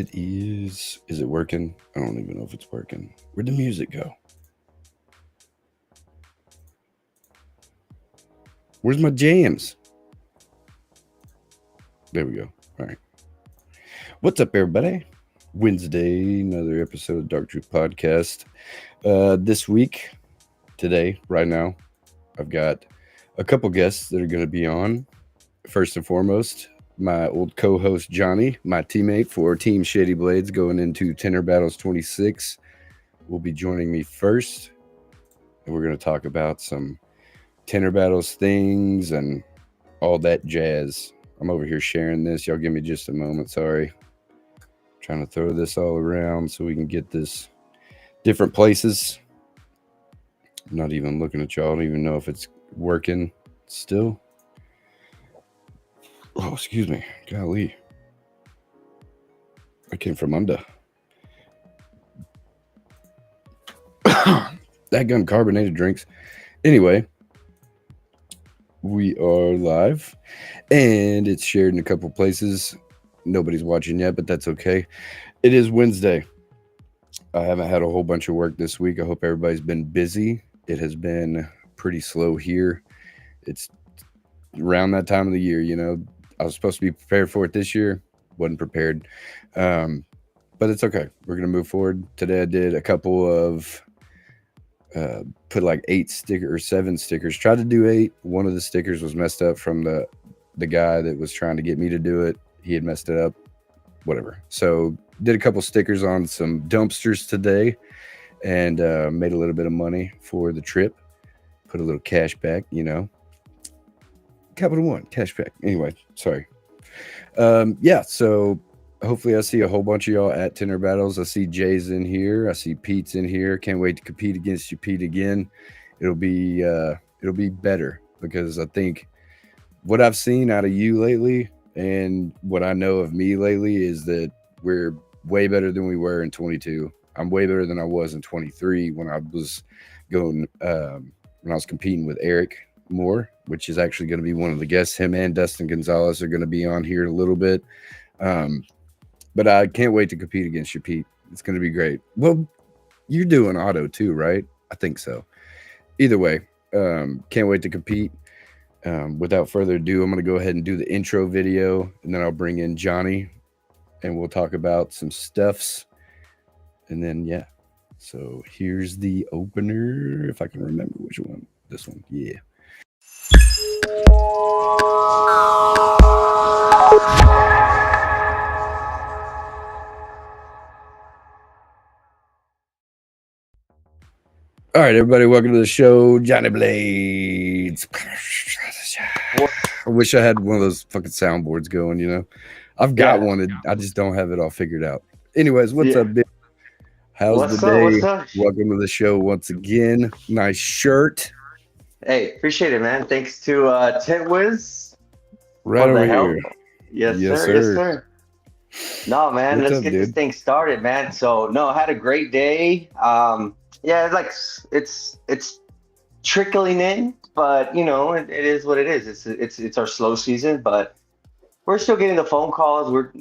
It is. Is it working? I don't even know if it's working. Where'd the music go? Where's my jams? There we go. All right. What's up, everybody? Wednesday, another episode of Dark Truth Podcast. This week, today, right now, I've got a couple guests that are going to be on. First and foremost, my old co-host Johnny, my teammate for Team Shady Blades going into Tinter Battles 26, will be joining me first. And we're going to talk about some Tinter Battles things and all that jazz. I'm over here sharing this. Y'all give me just a moment. Sorry. Trying to throw this all around so we can get this different places. I'm not even looking at y'all. I don't even know if it's working still. Oh, excuse me. Golly. I came from under. That gun carbonated drinks. Anyway, we are live and it's shared in a couple places. Nobody's watching yet, but that's okay. It is Wednesday. I haven't had a whole bunch of work this week. I hope everybody's been busy. It has been pretty slow here. It's around that time of the year, you know. I was supposed to be prepared for it this year. Wasn't prepared. But it's okay. We're going to move forward. Today I did a couple of, put like 8 stickers or 7 stickers. Tried to do 8. One of the stickers was messed up from the guy that was trying to get me to do it. He had messed it up. Whatever. So did a couple stickers on some dumpsters today and made a little bit of money for the trip. Put a little cash back, you know. Capital One, cash back. Anyway, sorry. Yeah, so hopefully I see a whole bunch of y'all at Tinter Battles. I see Jay's in here. I see Pete's in here. Can't wait to compete against you, Pete, again. It'll be better because I think what I've seen out of you lately and what I know of me lately is that we're way better than we were in 22. I'm way better than I was in 23 when I was going when I was competing with Eric Moore, which is actually going to be one of the guests. Him and Dustin Gonzalez are going to be on here in a little bit. But I can't wait to compete against you, Pete. It's going to be great. Well, you're doing auto too, right? I think so. Either way, can't wait to compete. Without further ado, I'm going to go ahead and do the intro video, and then I'll bring in Johnny, and we'll talk about some stuffs. And then, yeah. So here's the opener, if I can remember which one. This one, yeah. All right, everybody, welcome to the show, Johnny Blades. I wish I had one of those fucking soundboards going, you know. I've got one, I just don't have it all figured out. Anyways, what's up, dude? How's the day? What's up? Welcome to the show once again. Nice shirt. Hey, appreciate it, man. Thanks to Tent Wiz. Right over here. Yes, sir. Yes, sir. No, man, What's let's up, get dude? this thing started, man. So, no, I had a great day. Yeah, it's trickling in, but you know, it is what it is. It's our slow season, but we're still getting the phone calls. We're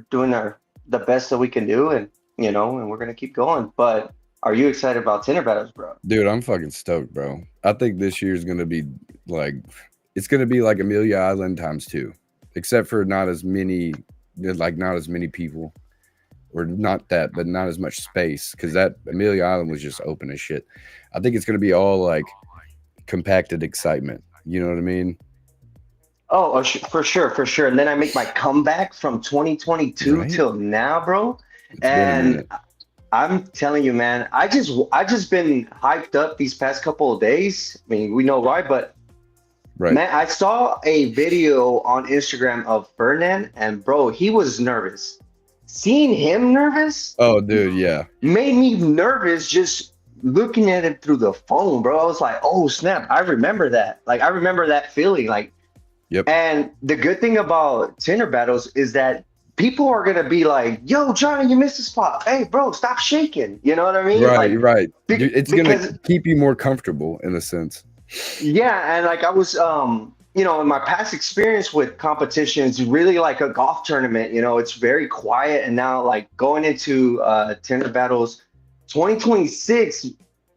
doing the best that we can do, and and we're gonna keep going. But are you excited about Tinter Battles, bro? Dude, I'm fucking stoked, bro. I think this year is gonna be like, it's gonna be like Amelia Island times 2, except for not as many people. Or not that, but not as much space, because that Amelia Island was just open as shit. I think it's going to be all like compacted excitement. You know what I mean? Oh, for sure. And then I make my comeback from 2022 till now, bro. It's been a minute. I'm telling you, man, I just been hyped up these past couple of days. I mean, we know why, but right. Man, I saw a video on Instagram of Ferdinand, and bro, he was nervous. Seeing him nervous, oh dude, yeah, made me nervous just looking at it through the phone, bro. I was like, oh snap, I remember that. Like, I remember that feeling. Like, yep. And the good thing about Tinter Battles is that people are gonna be like, yo, Johnny, you missed a spot. Hey, bro, stop shaking. You know what I mean? Right, like, right. It's gonna keep you more comfortable in a sense. Yeah, and like I was in my past experience with competitions, really like a golf tournament, it's very quiet. And now, like going into Tinter Battles 2026,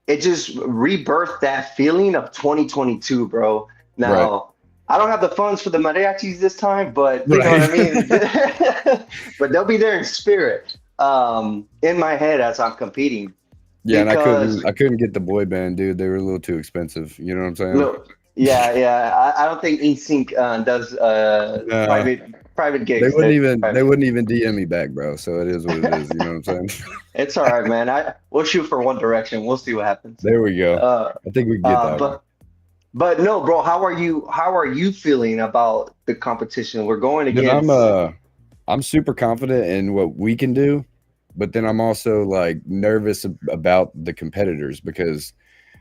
it just rebirthed that feeling of 2022, bro. Right. Now, I don't have the funds for the mariachis this time, but you know what Right. I mean? But they'll be there in spirit, in my head as I'm competing. Yeah, and Because I couldn't get the boy band, dude. They were a little too expensive. You know what I'm saying? look, yeah, yeah, I don't think NSYNC does Nah, private gigs. They're they private. wouldn't even DM me back, bro. So it is what it is. You know what I'm saying? It's all right, man. We'll shoot for One Direction. We'll see what happens. There we go. Uh, I think we can get that one. but no, bro. How are you feeling about the competition? We're going Then against. I'm super confident in what we can do, but then I'm also like nervous about the competitors because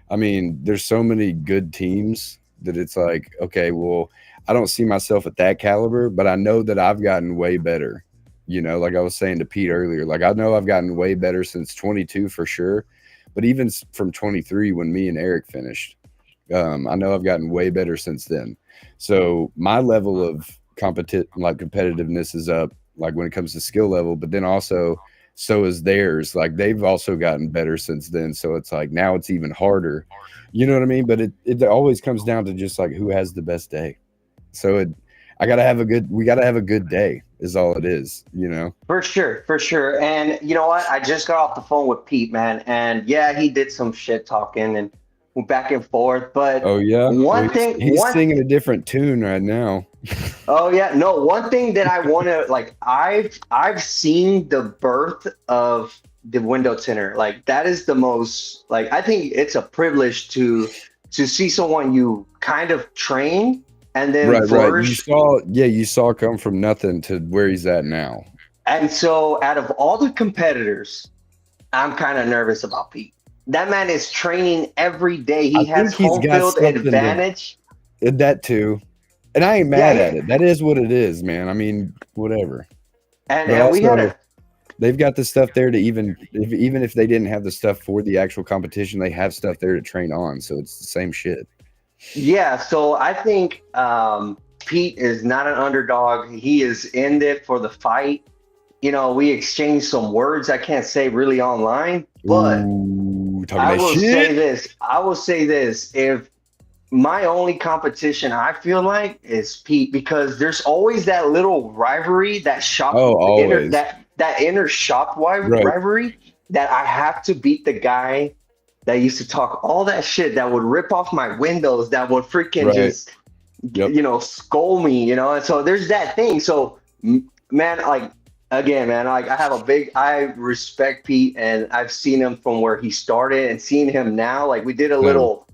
I mean, there's so many good teams that it's like, okay, well, I don't see myself at that caliber, but I know that I've gotten way better. You know, like I was saying to Pete earlier, like I know I've gotten way better since 22 for sure, but even from 23 when me and Eric finished, I know I've gotten way better since then. So my level of competitiveness is up, like when it comes to skill level, but then also so is theirs. Like they've also gotten better since then. So it's like now it's even harder. You know what I mean? But it always comes down to just like who has the best day. So we gotta have a good day is all it is, you know? For sure, for sure. And you know what? I just got off the phone with Pete, man. And yeah, he did some shit talking and went back and forth. But Oh yeah. Well, one thing, he's one singing a different tune right now. oh yeah, no, one thing that I want to like, I've seen the birth of the window tinner. Like that is the most like I think it's a privilege to see someone you kind of train and then Right. flourish. You saw come from nothing to where he's at now. And so out of all the competitors, I'm kind of nervous about Pete. That man is training every day. I He has think he's home got field something advantage. that too. And I ain't Yeah, mad at it. That is what it is, man. I mean, whatever. But and we had also, a they've got the stuff there to even if they didn't have the stuff for the actual competition, they have stuff there to train on. So it's the same shit. yeah. So I think Pete is not an underdog. He is in it for the fight. We exchanged some words I can't say really online, but Ooh, talking I that will say shit. this. I will say this. If my only competition I feel like is Pete because there's always that little rivalry, that shop Oh, inner always. that inner shop Right, rivalry that I have to beat the guy that used to talk all that shit that would rip off my windows that would freaking right. just Yep. scold me, and so there's that thing. So man, like again, man, like I respect Pete and I've seen him from where he started and seeing him now. Like we did Same. a little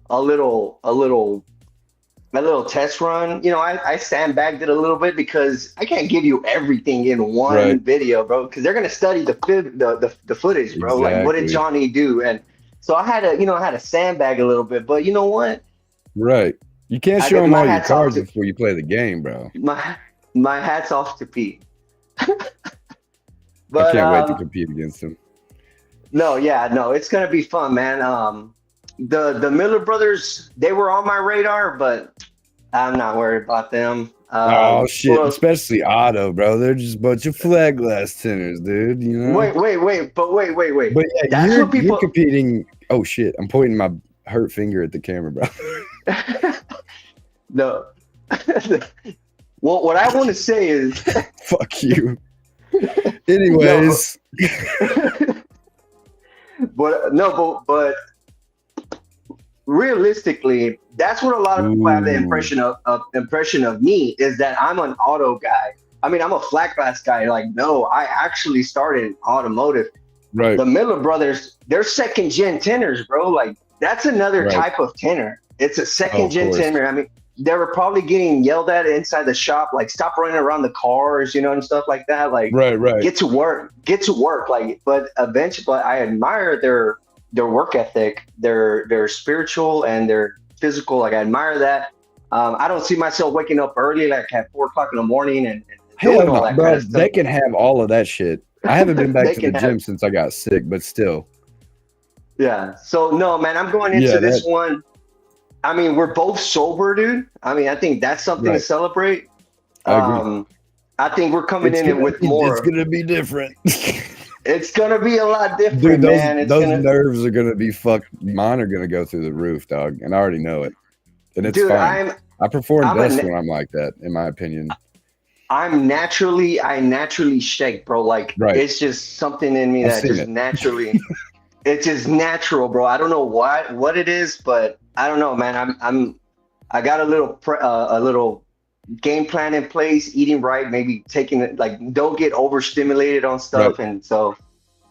test run. I sandbagged it a little bit because I can't give you everything in Right. one video, bro, because they're gonna study the footage, bro. Like what did Exactly. Johnny do? And so I had to sandbag a little bit, but you know what? Right. You can't I show get them my all your hats off cards to before you play the game, bro. my my hats off to Pete. I But can't wait to compete against him. no, yeah, no, it's gonna be fun, man. The Miller brothers, they were on my radar, but I'm not worried about them. Oh Who shit, else? especially Otto, bro. They're just a bunch of flag glass tinners, dude. You know. Wait. But yeah, That's what you're people. competing. Oh shit, I'm pointing my hurt finger at the camera, bro. No. Well, what I want to say is Fuck you. no, Anyways, but no, but realistically, that's what a lot of people have the ooh, impression of me is that I'm an auto guy. I mean, I'm a flat glass guy. Like, no, I actually started in automotive. right, The Miller brothers, they're second gen tenors, bro. Like, that's another right. type of tenor. It's a Oh, second of gen course. tenor. I mean, they were probably getting yelled at inside the shop, like, stop running around the cars, and stuff like that. Like, Right. get to work. Like, but eventually, I admire their work ethic, their spiritual and their physical. Like, I admire that. I don't see myself waking up early, like at 4 o'clock in the morning, and doing Hell all no, that kind bro. of stuff. They can have all of that shit. I haven't been back They to the can have, gym since I got sick, but still, yeah. So no, man, I'm going yeah, into that this one. I mean, we're both sober, dude. I mean, I think that's something to Right. celebrate. I agree. Um, I think we're coming in with It's more. gonna be different. It's gonna be a lot Dude, different, those man. It's those gonna, nerves are gonna be fucked. Mine are gonna go through the roof, dog, and I already know it. And it's dude. fine. I perform I'm best a, when I'm like that, in my opinion. I naturally shake, bro. Like Right. it's just something in me I've that seen just it. naturally, it's just natural, bro. I don't know what it is, but I don't know, man. I got a little game plan in place, eating right, maybe taking it like don't get overstimulated on Right. stuff, and so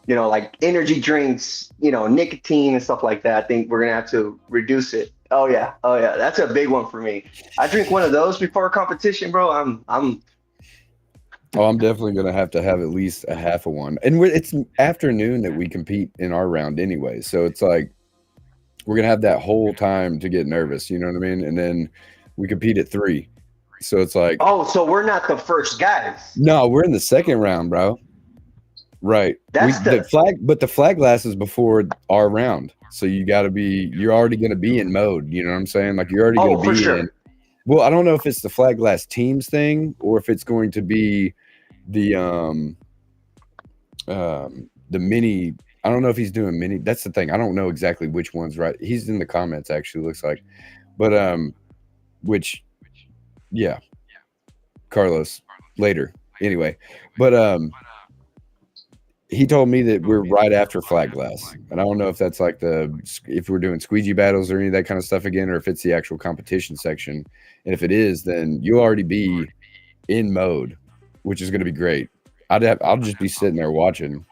like energy drinks, nicotine and stuff like that. I think we're gonna have to reduce it. Oh yeah, that's a big one for me. I drink one of those before a competition, bro. I'm Oh, I'm definitely gonna have to have at least a half of one. And it's afternoon that we compete in our round anyway, so it's like we're gonna have that whole time to get nervous. You know what I mean? And then we compete at 3, so it's like, Oh, so we're not the first guys. no, we're in the second round, bro. Right. That's the But the flag glass is before our round. So you're already going to be in mode. You know what I'm saying? Like you're already going Oh, to for be in. sure. Well, I don't know if it's the flag glass teams thing or if it's going to be the, the mini. I don't know if he's doing mini. That's the thing. I don't know exactly which one's right. He's in the comments actually, looks like, but, which, yeah, Carlos later anyway, but, he told me that we're right after flag glass, and I don't know if that's like if we're doing squeegee battles or any of that kind of stuff again, or if it's the actual competition section. And if it is, then you'll already be in mode, which is going to be great. I'll just be sitting there watching,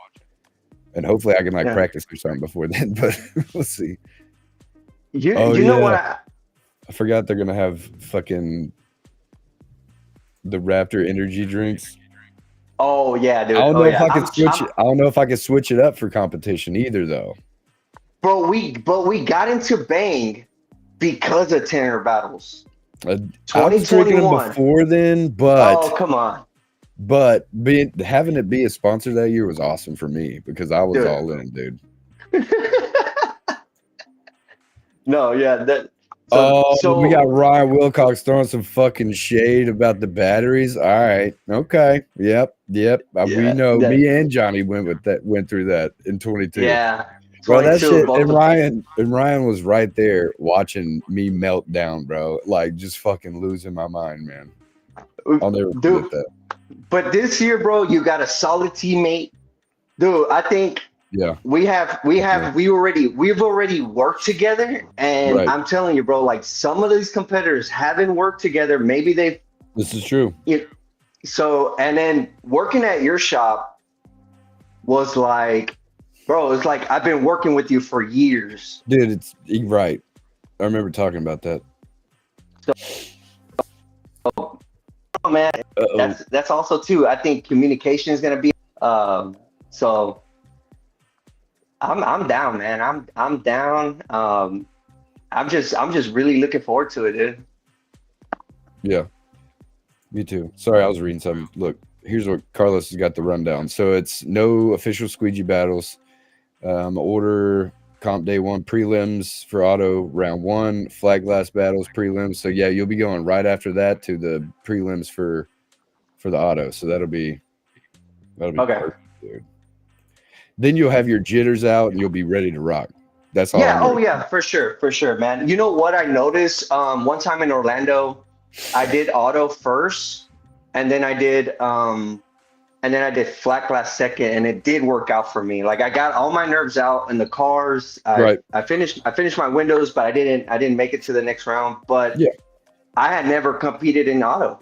and hopefully I can like Yeah. practice or something before then. But we'll see. You Oh you know what yeah, I I forgot they're gonna have fucking the Raptor energy drinks. Oh yeah, I dude. don't Oh know if yeah. I could switch it. I don't know if I could switch it up for competition either, though. But we got into Bang because of Tinter Battles. Uh, I was drinking them 2021. before then, Oh, come on. having it be a sponsor that year was awesome for me because I was Dude. all in, dude. No, yeah, that so Oh, we got so Ryan Wilcox throwing some fucking shade about the batteries. All right, okay, yep. We yeah, know. that Me and Johnny went through that in 22. yeah, Bro, that 22 shit, both and of Ryan was right there watching me melt down, bro. Like just fucking losing my mind, man. I'll never forget dude. that. But this year, bro, you got a solid teammate. Dude, I think Yeah, we've already worked together, and right. I'm telling you, bro, like some of these competitors haven't worked together. Maybe they This is true, you so and then working at your shop was like, bro, it's like I've been working with you for years. dude. You're right. I remember talking about that. Oh man, Uh-oh. that's also too. I think communication is gonna be so I'm down, man. I'm down. I'm just really looking forward to it, dude. Yeah, me too. Sorry, I was reading something. Look, here's what Carlos has got the rundown. So it's no official squeegee battles. Order comp day 1 prelims for auto round 1, flag glass battles prelims. So yeah, you'll be going right after that to the prelims for the auto. So that'll be Okay. perfect, dude. Then you'll have your jitters out and you'll be ready to rock. That's all Yeah, I'm oh ready. yeah, for sure, man. You know what I noticed? One time in Orlando, I did auto first, and then I did flat glass second, and it did work out for me. Like I got all my nerves out in the cars. Right. I finished my windows, but I didn't make it to the next round. But Yeah. I had never competed in auto.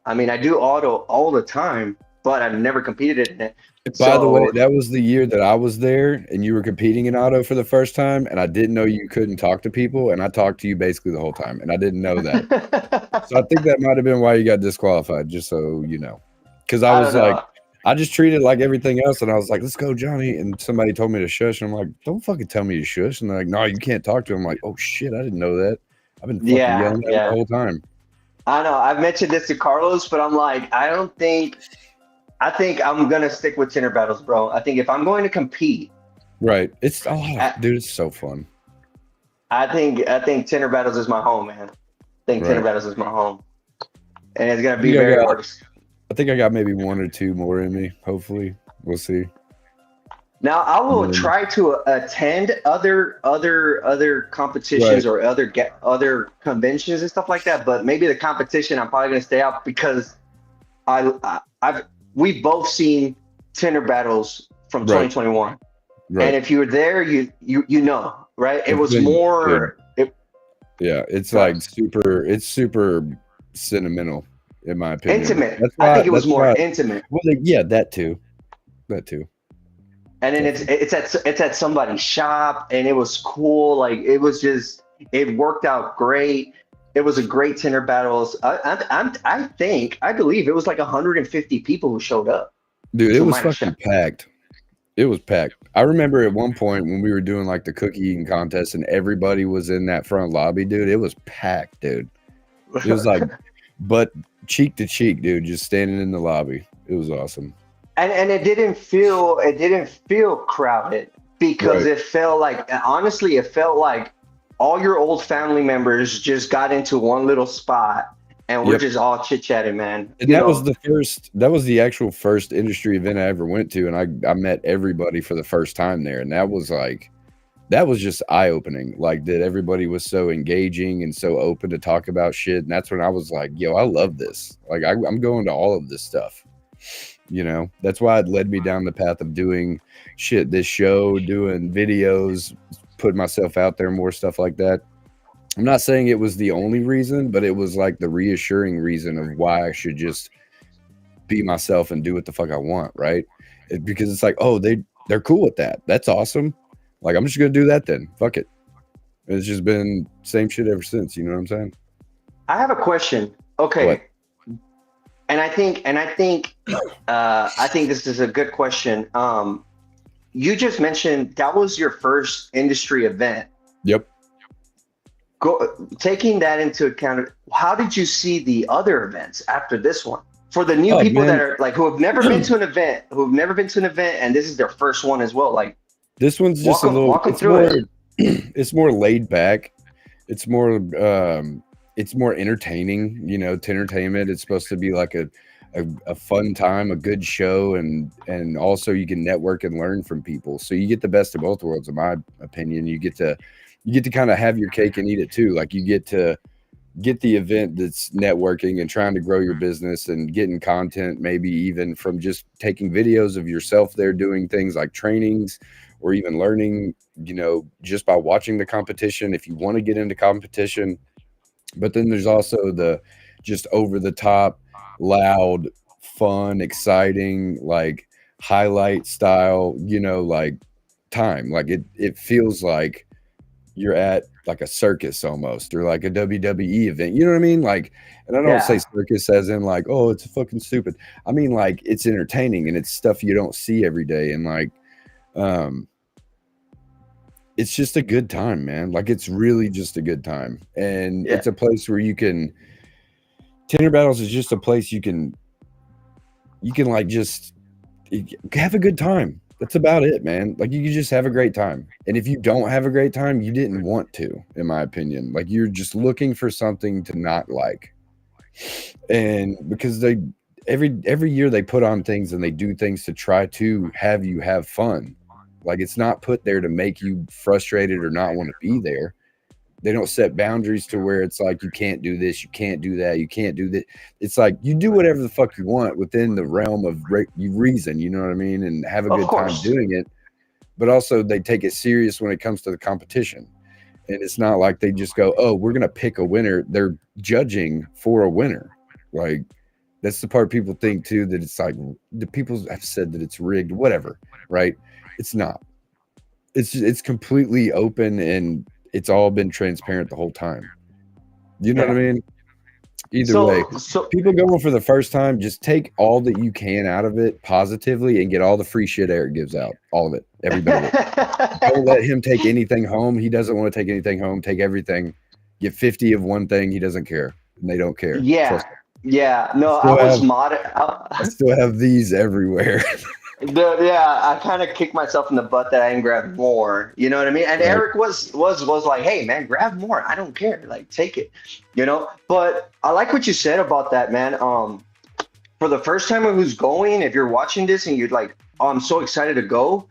I mean, I do auto all the time, but I've never competed in it. By the way, So that was the year that I was there and you were competing in auto for the first time, and I didn't know you couldn't talk to people, and I talked to you basically the whole time, and I didn't know that. So I think that might have been why you got disqualified, just so you know. Because I I was don't like, know. I just treated it like everything else, and I was like, let's go, Johnny. And somebody told me to shush, and I'm like, don't fucking tell me to shush. And they're like, no, you can't talk to him. I'm like, oh shit, I didn't know that. I've been fucking Yeah, yelling at him the yeah. whole time. I know. I've mentioned this to Carlos, but I'm like, I think I'm gonna stick with Tinter Battles, bro. I think if I'm going to compete, Right. I, Dude, it's so fun. I think Tinter Battles is my home, man. I think Tinter Right. Battles is my home, and it's gonna I be think I very got hard. I think I got maybe one or two more in me. Hopefully, we'll see. Now I And will then, try to attend other right, competitions or other conventions and stuff like that. But maybe the competition I'm probably gonna stay out because I've we both seen Tinder Battles from right, 2021, and right. if you were there, you know, right? It It's was been good. more. Yeah, it's Go like super. It's super sentimental, in my opinion. intimate. That's I why. think it was That's more why. intimate. Well, yeah, that too. That too. And then Definitely. it's at somebody's shop, and it was cool. Like it was just it worked out great. It was a great Tinder battles. I believe it was like 150 people who showed up Dude, it to was my fucking shop. packed. It was packed. I remember at one point when we were doing like the cookie eating contest and everybody was in that front lobby, dude. It was packed, dude. It was like, but cheek to cheek, dude, just standing in the lobby. It was awesome. And it didn't feel crowded because Right. it felt like honestly it felt like all your old family members just got into one little spot and we're Yep. just all chit chatting, man. And that was the first, that was the actual first industry event I ever went to. And I met everybody for the first time there. And that was like, that was just eye opening. Like that everybody was so engaging and so open to talk about shit. And that's when I was like, yo, I love this. Like I'm going to all of this stuff. That's why it led me down the path of doing shit, this show, doing videos, putting myself out there, more stuff like that. I'm not saying it was the only reason, but it was like the reassuring reason of why I should just be myself and do what the fuck I want, right? Because it's like, oh, they're cool with that. That's awesome. Like I'm just gonna do that then. Fuck it. It's just been same shit ever since. You know what I'm saying? I have a question. What? Okay, and I think this is a good question. You just mentioned that was your first industry event. Yep. Taking that into account, how did you see the other events after this one? For the new Oh people that man, are like who have never been to an event, and this is their first one as well. Like this one's just walk a them little. walk them It's through more. it. It's more laid back. It's more. It's more entertaining. To entertainment. It's supposed to be like a fun time, a good show, and also you can network and learn from people. So you get the best of both worlds, in my opinion. You get to kind of have your cake and eat it too. Like you get to get the event that's networking and trying to grow your business and getting content, maybe even from just taking videos of yourself there doing things like trainings or even learning, just by watching the competition if you want to get into competition. But then there's also the just over the top, loud, fun, exciting, like highlight style, like time. Like it feels like you're at like a circus almost, or like a WWE event. You know what I mean? Like, and I don't say Yeah, circus as in like, oh, it's fucking stupid. I mean like it's entertaining and it's stuff you don't see every day, and like, um, it's just a good time, man. Like it's really just a good time, and yeah, it's a place where you can. Tinder Battles is just a place you can like just have a good time. That's about it, man. Like you can just have a great time. And if you don't have a great time, you didn't want to, in my opinion. Like you're just looking for something to not like. And because they every year they put on things and they do things to try to have you have fun. Like it's not put there to make you frustrated or not want to be there. They don't set boundaries to where it's like you can't do this, you can't do that, you can't do that. It's like you do whatever the fuck you want within the realm of reason. You know what I mean, and have a of good time course. doing it. But also, they take it serious when it comes to the competition. And it's not like they just go, "Oh, we're gonna pick a winner." They're judging for a winner. Like that's the part people think too, that it's like the people have said that it's rigged, whatever. Right? It's not. It's completely open and it's all been transparent the whole time. You know what I Yeah. mean? Either way, So people going for the first time, just take all that you can out of it positively and get all the free shit Eric gives out. All of it, every bit of it. Don't let him take anything home. He doesn't want to take anything home. Take everything. Get 50 of one thing. He doesn't care. And they don't care. yeah, Trust me. yeah. I No, I still was have mod. I still have these everywhere. Yeah, I kind of kicked myself in the butt that I didn't grab more. You know what I mean? And Right. Eric was like, "Hey, man, grab more. I don't care. Like, take it." You know. But I like what you said about that, man. For the first timer who's going, if you're watching this and you're like, "Oh, I'm so excited to go,"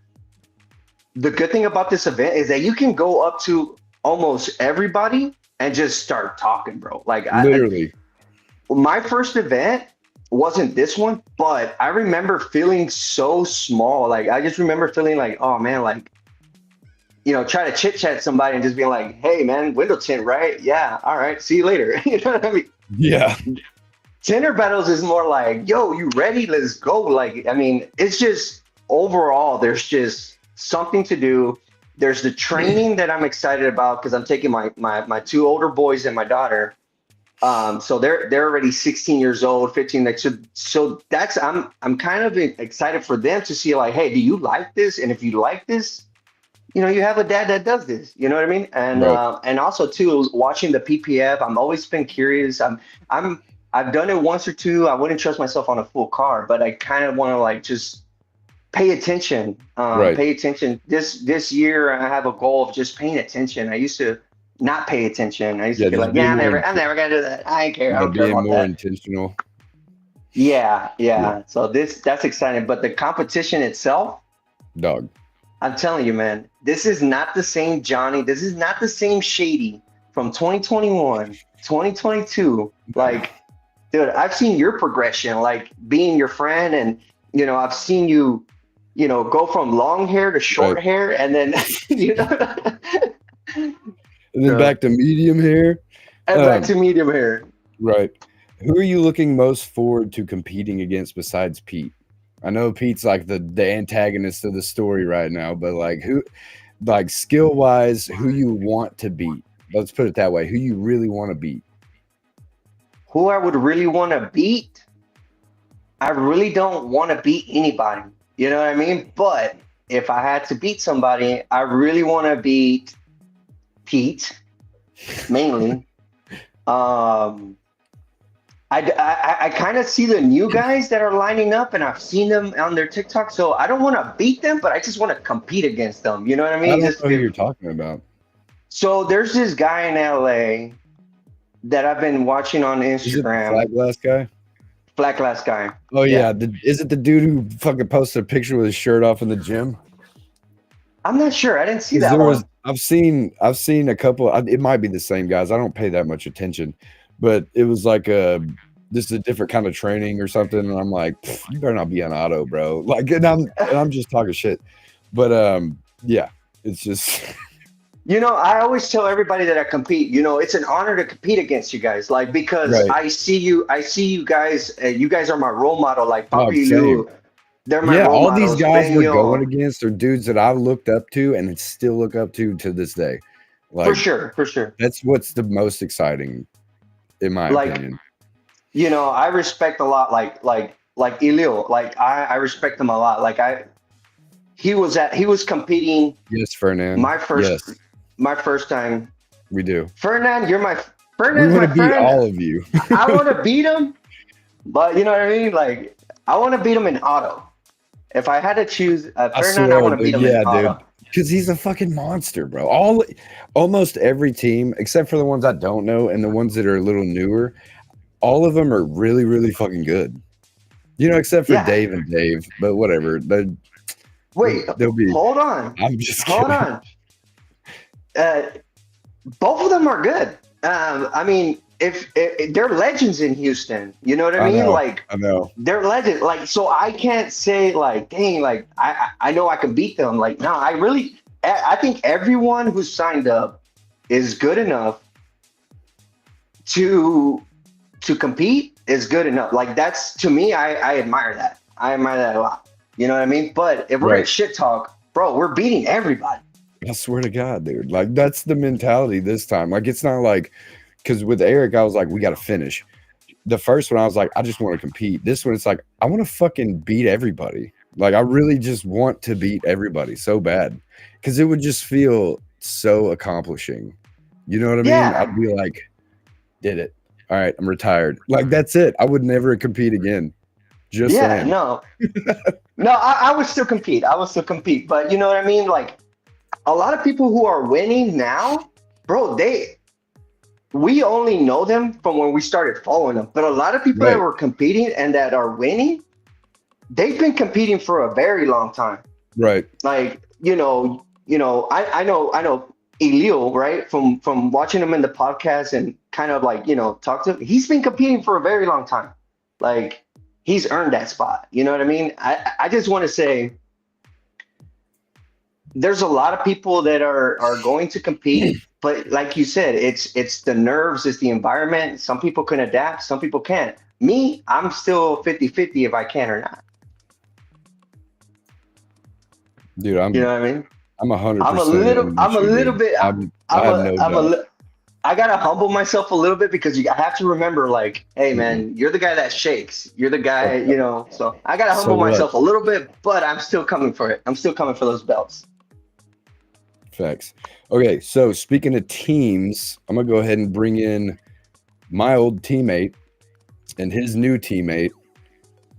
the good thing about this event is that you can go up to almost everybody and just start talking, bro. Like, Literally. my first event wasn't this one, but I remember feeling so small. Like I just remember feeling like, oh man, like try to chit chat somebody and just being like, hey man, window tint, right? Yeah, all right, see you later. You know what I mean? Yeah. Tinter Battles is more like, yo, you ready? Let's go. Like, I mean, it's just overall, there's just something to do. There's the training that I'm excited about because I'm taking my two older boys and my daughter. So they're already 16 years old, 15. Like so that's I'm kind of excited for them to see like, hey, do you like this? And if you like this, you have a dad that does this. You know what I mean? Right. And also too, watching the PPF, I'm always been curious. I'm I've done it once or two. I wouldn't trust myself on a full car, but I kind of want to like just pay attention. Right. Pay attention. This year, I have a goal of just paying attention. I used to not pay attention. I used to Yeah. be Just like, yeah, being more, I'm never gonna do that. I ain't care. I yeah, don't care being about more that. intentional. Yeah, Yeah. yeah. So that's exciting. But the competition itself, Dog. I'm telling you, man, this is not the same Johnny. This is not the same Shady from 2021, 2022. No. Like, dude, I've seen your progression, like being your friend, and I've seen you, go from long hair to Right. short hair, and then you know, And then so, back to medium hair. and back Um, to medium hair. right. Who are you looking most forward to competing against besides Pete? I know Pete's like the antagonist of the story right now, but like who, like skill wise, who you want to beat? Let's put it that way. Who you really want to beat? Who I would really want to beat? I really don't want to beat anybody. You know what I mean? But if I had to beat somebody, I really want to beat Pete mainly. Um, I kind of see the new guys that are lining up, and I've seen them on their TikTok. So I don't want to beat them, but I just want to compete against them. You know what I I mean? don't Just know who be, you're talking about. so there's this guy in LA that I've been watching on Is it the Instagram. flag glass guy? Flat glass guy. Oh Yeah, yeah, is it the dude who fucking posted a picture with his shirt off in the gym? I'm not sure. I didn't see Because that there was, one. I've seen a couple. It might be the same guys. I don't pay that much attention, but it was like this is a different kind of training or something. And I'm like, you better not be on auto, bro. Like, and I'm just talking shit. But yeah, it's just I always tell everybody that I compete, it's an honor to compete against you guys, like because right. I see you guys, you guys are my role model, like Dog, Papi same. Lu, they're my Yeah, role all these models. guys we're going Benyo, against are dudes that I looked up to and still look up to this day. for Like, sure, for sure. that's what's the most exciting, in my Like, opinion. I respect a lot, like Ilio, like I respect him a lot. Like he was competing Yes, Fernand. my Yes, first my first time. we do. Fernand, We Fernand's want my to beat friend. all of you. I want to beat him, but you know what I mean? Like, I want to beat him in auto. If I had to choose I Fernand, I swear, want to beat dude. him in Yeah, dude. auto. Because he's a fucking monster, bro. Almost every team, except for the ones I don't know and the ones that are a little newer, all of them are really, really fucking good. Except for Yeah. Dave and Dave, but whatever. Wait, They'll be. hold on. I'm just Hold kidding. on. Uh, both of them are good. I mean, if they're legends in Houston, you know what I I mean? know. Like, I know. they're legends. Like, so I can't say like, dang, like I know I can beat them. Like, no, I think everyone who signed up is good enough to compete is good enough. Like, that's to me, I admire that. I admire that a lot. You know what I mean? But if we're gonna Right. shit talk, bro, we're beating everybody. I swear to God, dude. Like, that's the mentality this time. Like, it's not like, because with Eric, I was like, we got to finish. The first one, I was like, I just want to compete. This one, it's like, I want to fucking beat everybody. Like, I really just want to beat everybody so bad because it would just feel so accomplishing. You know what I mean? I'd Yeah. be like, did it. All right, I'm retired. Like, that's it. I would never compete again. Just Yeah, saying. no, I would still compete. I would still compete. But you know what I mean? Like a lot of people who are winning now, bro, we only know them from when we started following them. But a lot of people that Right. were competing and that are winning, they've been competing for a very long time. Right. Like, I know Elio, right? From watching him in the podcast and kind of like, talk to him. He's been competing for a very long time. Like he's earned that spot. You know what I mean? I just want to say there's a lot of people that are going to compete, but like you said, it's the nerves, it's the environment. Some people can adapt, some people can't. Me, I'm still 50-50 if I can or not. Dude, You know what I mean? I'm I'm a 100% little in with I'm a you, little dude. bit I I'm have a no I'm a doubt. li- I gotta humble myself a little bit because I have to remember, like, hey Mhm. man, you're the guy that shakes. You're the guy, Okay. so I gotta So humble what? myself a little bit, but I'm still coming for it. I'm still coming for those belts. Facts. Okay, so speaking of teams, I'm gonna go ahead and bring in my old teammate and his new teammate,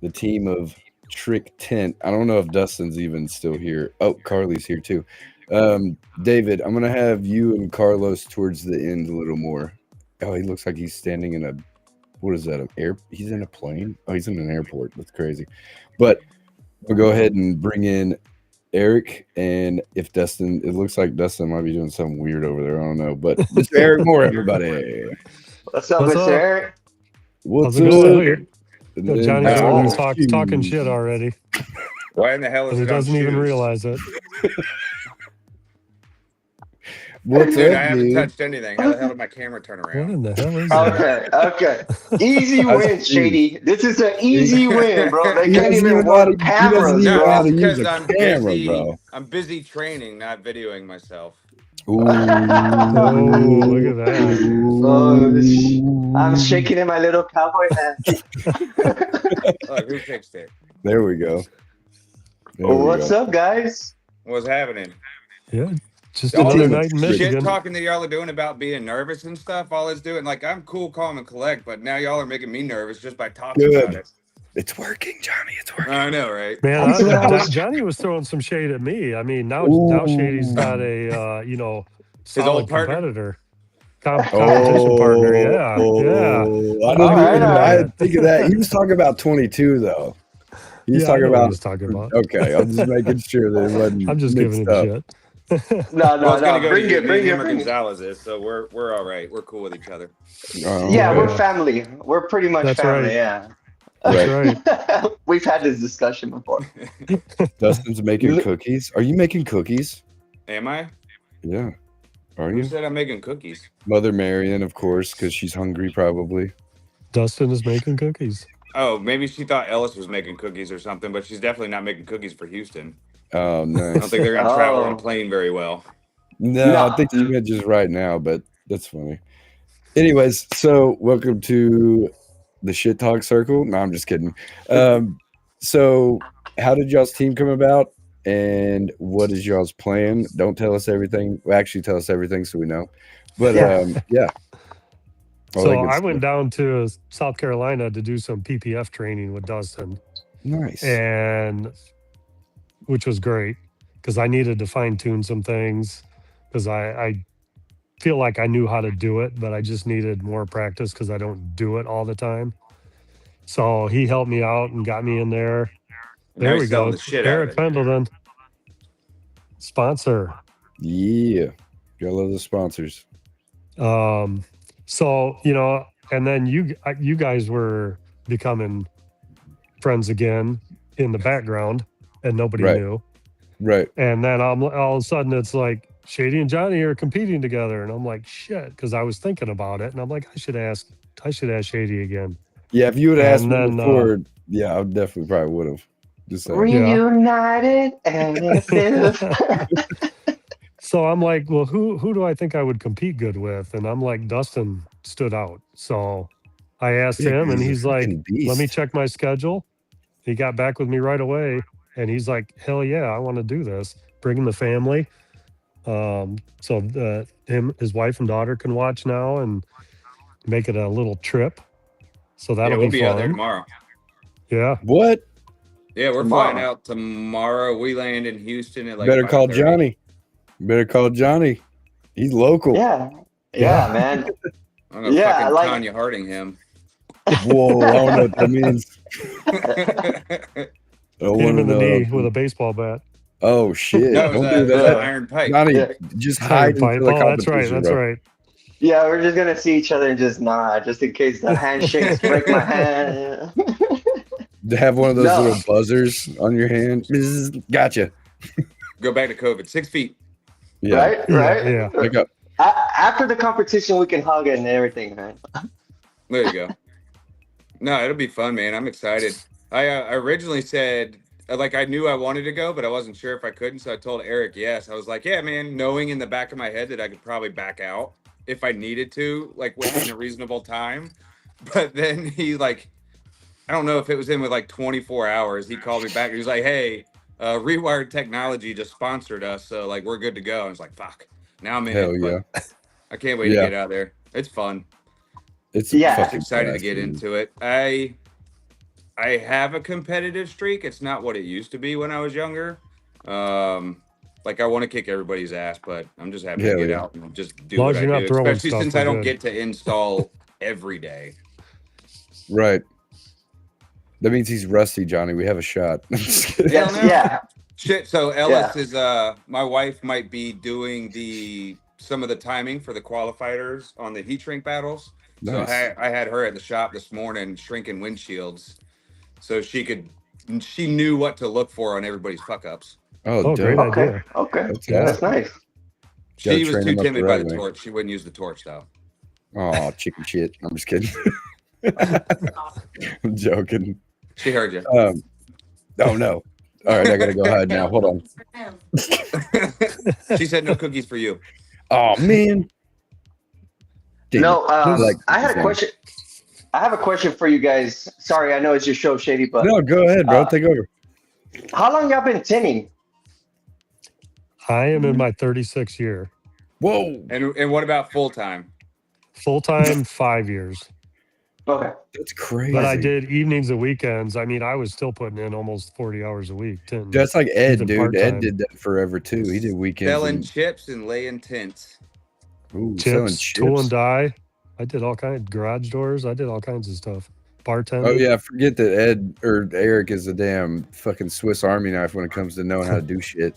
the team of Trick Tent. I don't know if Dustin's even still here. Oh, Carly's here too. David, I'm gonna have you and Carlos towards the end a little more. Oh, he looks like he's standing in a what is that? An air? He's in a plane. Oh, he's in an airport. That's crazy. But we'll go ahead and bring in Eric, and if Dustin, it looks like Dustin might be doing something weird over there. I don't know, but Mr. Eric Moore, everybody, What's up, What's Mr. up? Eric? How's what's it up? going? Here, And then Johnny's over there Mr. Oh, talking shit Hughes. already, Why in the hell and is he it on doesn't even shoes? realize it. What's Dude, up, I haven't dude? touched anything. How the hell did my camera turn What around? in the hell is that? okay. Easy How's win, shoes? Shady. This is an He, easy win, bro. They he can't doesn't even even know how to. work He doesn't cameras, even No, know how bro. it's to use because a I'm camera, busy. bro. I'm busy training, not videoing myself. Oh, look at that. Oh, I'm Ooh. shaking in my little cowboy hat. Look, who fixed it? There we go. There we What's go. up, guys? What's happening? Yeah, just The All another team this of night in Trick. shit Michigan. talking that y'all are doing about being nervous and stuff, all it's doing, like, I'm cool, calm, and collect, but now y'all are making me nervous just by talking about Good. it. It's working, Johnny. It's working. I know, right? Man, I said I was. Johnny was throwing some shade at me. I mean, now Shady's Ooh. got a His old solid partner? competitor, All competition partner. Oh, Yeah, yeah. I I'll didn't give right, him all even. I right. didn't that. think of that. He was talking about 22 though. He was Yeah, I talking know what about. he's talking about. Okay, I'm just making sure that it wasn't I'm just giving mixed him up. shit. No, Well, no, it's gonna no. go to Bring you. it, Me and bring him it, are bring it. Gonzalez's, so we're all right. We're cool with each other. All Yeah, we're right, family. We're pretty much That's family. right. Yeah. That's right. right. We've had this discussion before. Dustin's making L- cookies. Are you making cookies? Am I? Yeah. Are Who you? said I'm making cookies? Mother Marion, of course, because she's hungry, probably. Dustin is making cookies. Oh, maybe she thought Ellis was making cookies or something, but she's definitely not making cookies for Houston. Oh, I don't nice. think they're gonna travel on a Oh, plane very well. No, I no. think she meant just right now, but that's funny. Anyways, so welcome to the shit talk circle. No, I'm just kidding. So how did y'all's team come about, and what is y'all's plan? Don't tell us everything. Well, actually, tell us everything so we know. But Yeah. yeah, all that So good I stuff. went down to South Carolina to do some PPF training with Dustin, Nice. and which was great because I needed to fine tune some things because I feel like I knew how to do it, but I just needed more practice because I don't do it all the time. So he helped me out and got me in there. Now There he's we selling go. the shit out of Eric it. Pendleton, sponsor. Yeah, gotta love the sponsors. So and then you guys were becoming friends again in the background, and nobody Right, knew. right. And then all of a sudden it's like Shady and Johnny are competing together, and I'm like shit because I was thinking about it, and I'm like I should ask Shady again. Yeah, if you would have asked And me then before, yeah, I definitely probably would have. Just saying. yeah. Reunited and it feels. So I'm like, well, who do I think I would compete good with? And I'm like, Dustin stood out. So I asked Yeah, him, 'cause and he's a he's like, freaking let me beast. check my schedule. He got back with me right away, and he's like, hell yeah, I want to do this. Bringing the family. So his wife and daughter can watch now and make it a little trip. So Yeah, that'll we'll be be out there fun. tomorrow. Yeah. What? Yeah, we're Tomorrow. flying out tomorrow. We land in Houston at like Better call 5:30. Johnny. Better call Johnny. He's local. Yeah, Yeah. man. I'm gonna Yeah, fucking like- Tanya Harding him. Whoa, I don't know what that means. I don't Hit him want to in the know. knee with a baseball bat. Oh shit! That was Don't do an that, iron pipe. Johnny. Yeah. Just Iron hide pipe. until the Oh, that's right. competition, That's bro. right. Yeah, we're just gonna see each other and just nod, just in case the handshakes break my hand. To have one of those No. little buzzers on your hand. Gotcha. Go back to COVID. 6 feet. Yeah. Right, right. Yeah. Pick up. After the competition, we can hug and everything, right? There you go. No, it'll be fun, man. I'm excited. I originally said, like, I knew I wanted to go, but I wasn't sure if I couldn't. So I told Eric yes. I was like, yeah, man, knowing in the back of my head that I could probably back out if I needed to, like within a reasonable time. But then he, like, I don't know if it was in with like 24 hours. He called me back. He was like, hey, Rewired Technology just sponsored us. So, like, we're good to go. I was like, fuck. Now I'm in Hell it. yeah. But I can't wait to Yeah. get out there. It's fun. It's Yeah. fucking Excited to fast, get man. into it. I have a competitive streak. It's not what it used to be when I was younger. Like I want to kick everybody's ass, but I'm just happy Hell to get yeah. out and just do Long what as I you're do. not throwing Especially stuff, since we're I don't good. get to install every day. Right. That means he's rusty, Johnny. We have a shot. I'm just kidding. Yes, Hell no. yeah. Shit. So Ellis is my wife might be doing some of the timing for the qualifiers on the heat shrink battles. Nice. So I had her at the shop this morning shrinking windshields, so she knew what to look for on everybody's fuck ups. Oh, Oh, great dope. idea. Okay. That's That's awesome. nice. Gotta She was train too him up timid the by right the way. torch. She wouldn't use the torch though. Oh, chicken shit. I'm just kidding. I'm joking. She heard you. Oh no. All right, I gotta go hide now. Hold on. She said no cookies for you. Oh man. Damn No, it. Like- I had a question. I have a question for you guys. Sorry, I know it's your show, Shady, but No, go ahead, bro. Uh, Take over. how long y'all been tinning? I am in my 36th year. Whoa, And what about full time? Full time, 5 years. Okay. that's crazy. But I did evenings and weekends. I mean, I was still putting in almost 40 hours a week. 10. That's like Ed, Even dude. part-time. Ed did that forever too. He did weekends. Selling And, chips and laying tents. ooh, selling chips, chips. tool and die. I did all kinds garage doors. I did all kinds of stuff. Bartending. Oh yeah, forget that Ed or Eric is a damn fucking Swiss Army knife when it comes to knowing how to do shit.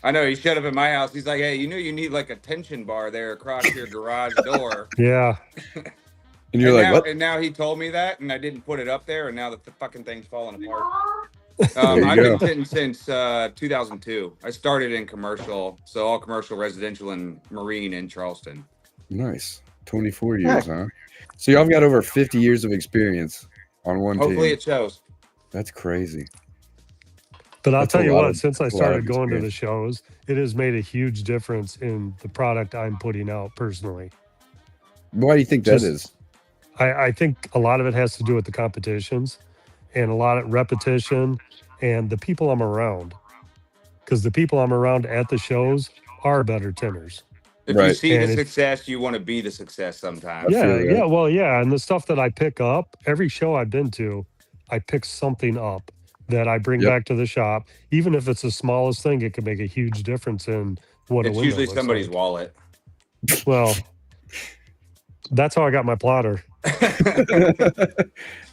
I know he showed up at my house. He's like, hey, you need like a tension bar there across your garage door. Yeah. And you're like, now, what? And now he told me that, and I didn't put it up there, and now the fucking thing's falling apart. There you I've go. been tinting since 2002. I started in commercial, so all commercial, residential, and marine in Charleston. Nice. 24 years, huh? So y'all got over 50 years of experience on one Hopefully team. it shows. That's crazy. But I'll That's tell a you lot what, of- since I that's a lot of started going to the experience. shows, it has made a huge difference in the product I'm putting out personally. Why do you think that Just- is? I think a lot of it has to do with the competitions and a lot of repetition and the people I'm around. Because the people I'm around at the shows are better tinners. If you Right. see the And it's- success, you want to be the success sometimes. I feel that. Well, yeah. And the stuff that I pick up, every show I've been to, I pick something up that I bring Yep. back to the shop. Even if it's the smallest thing, it can make a huge difference in what a It's window usually looks somebody's like. wallet. Well, that's how I got my plotter.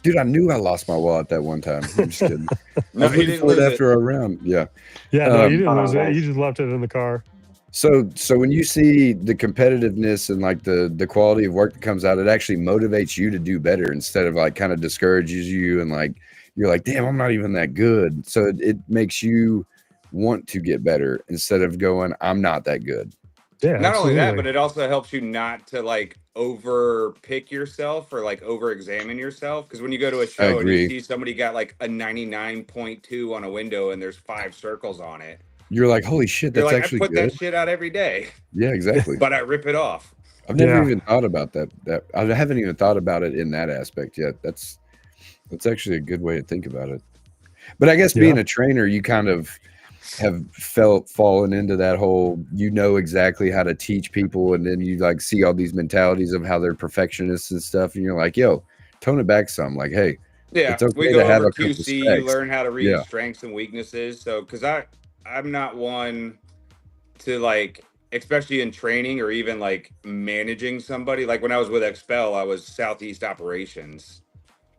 Dude, I knew I lost my wallet that one time. I'm just kidding. I No, was he looking didn't for it lose it. after a round. Yeah. Yeah, no, Um, you didn't Oh, lose it. nice. You just left it in the car. So when you see the competitiveness and like the quality of work that comes out, it actually motivates you to do better instead of like kind of discourages you and like you're like, damn, I'm not even that good. So it makes you want to get better instead of going, I'm not that good. Yeah, Not only that, absolutely. but it also helps you not to like over pick yourself or like over examine yourself. Because when you go to a show and you agree. see somebody got like a 99.2 on a window and there's 5 circles on it, You're like, holy shit, you're that's like, I actually put good. that shit out every day, Yeah, exactly. but I rip it off. I've never Yeah. even thought about that. I haven't even thought about it in that aspect yet. That's actually a good way to think about it. But I guess being Yeah. a trainer, you kind of have fallen into that whole, you know exactly how to teach people, and then you like see all these mentalities of how they're perfectionists and stuff, and you're like, yo, tone it back some. Like, hey, Yeah, It's okay we to go have over a couple QC. You specs. learn how to read Yeah. strengths and weaknesses. So, because I'm not one to like, especially in training or even like managing somebody. Like when I was with Expel, I was Southeast operations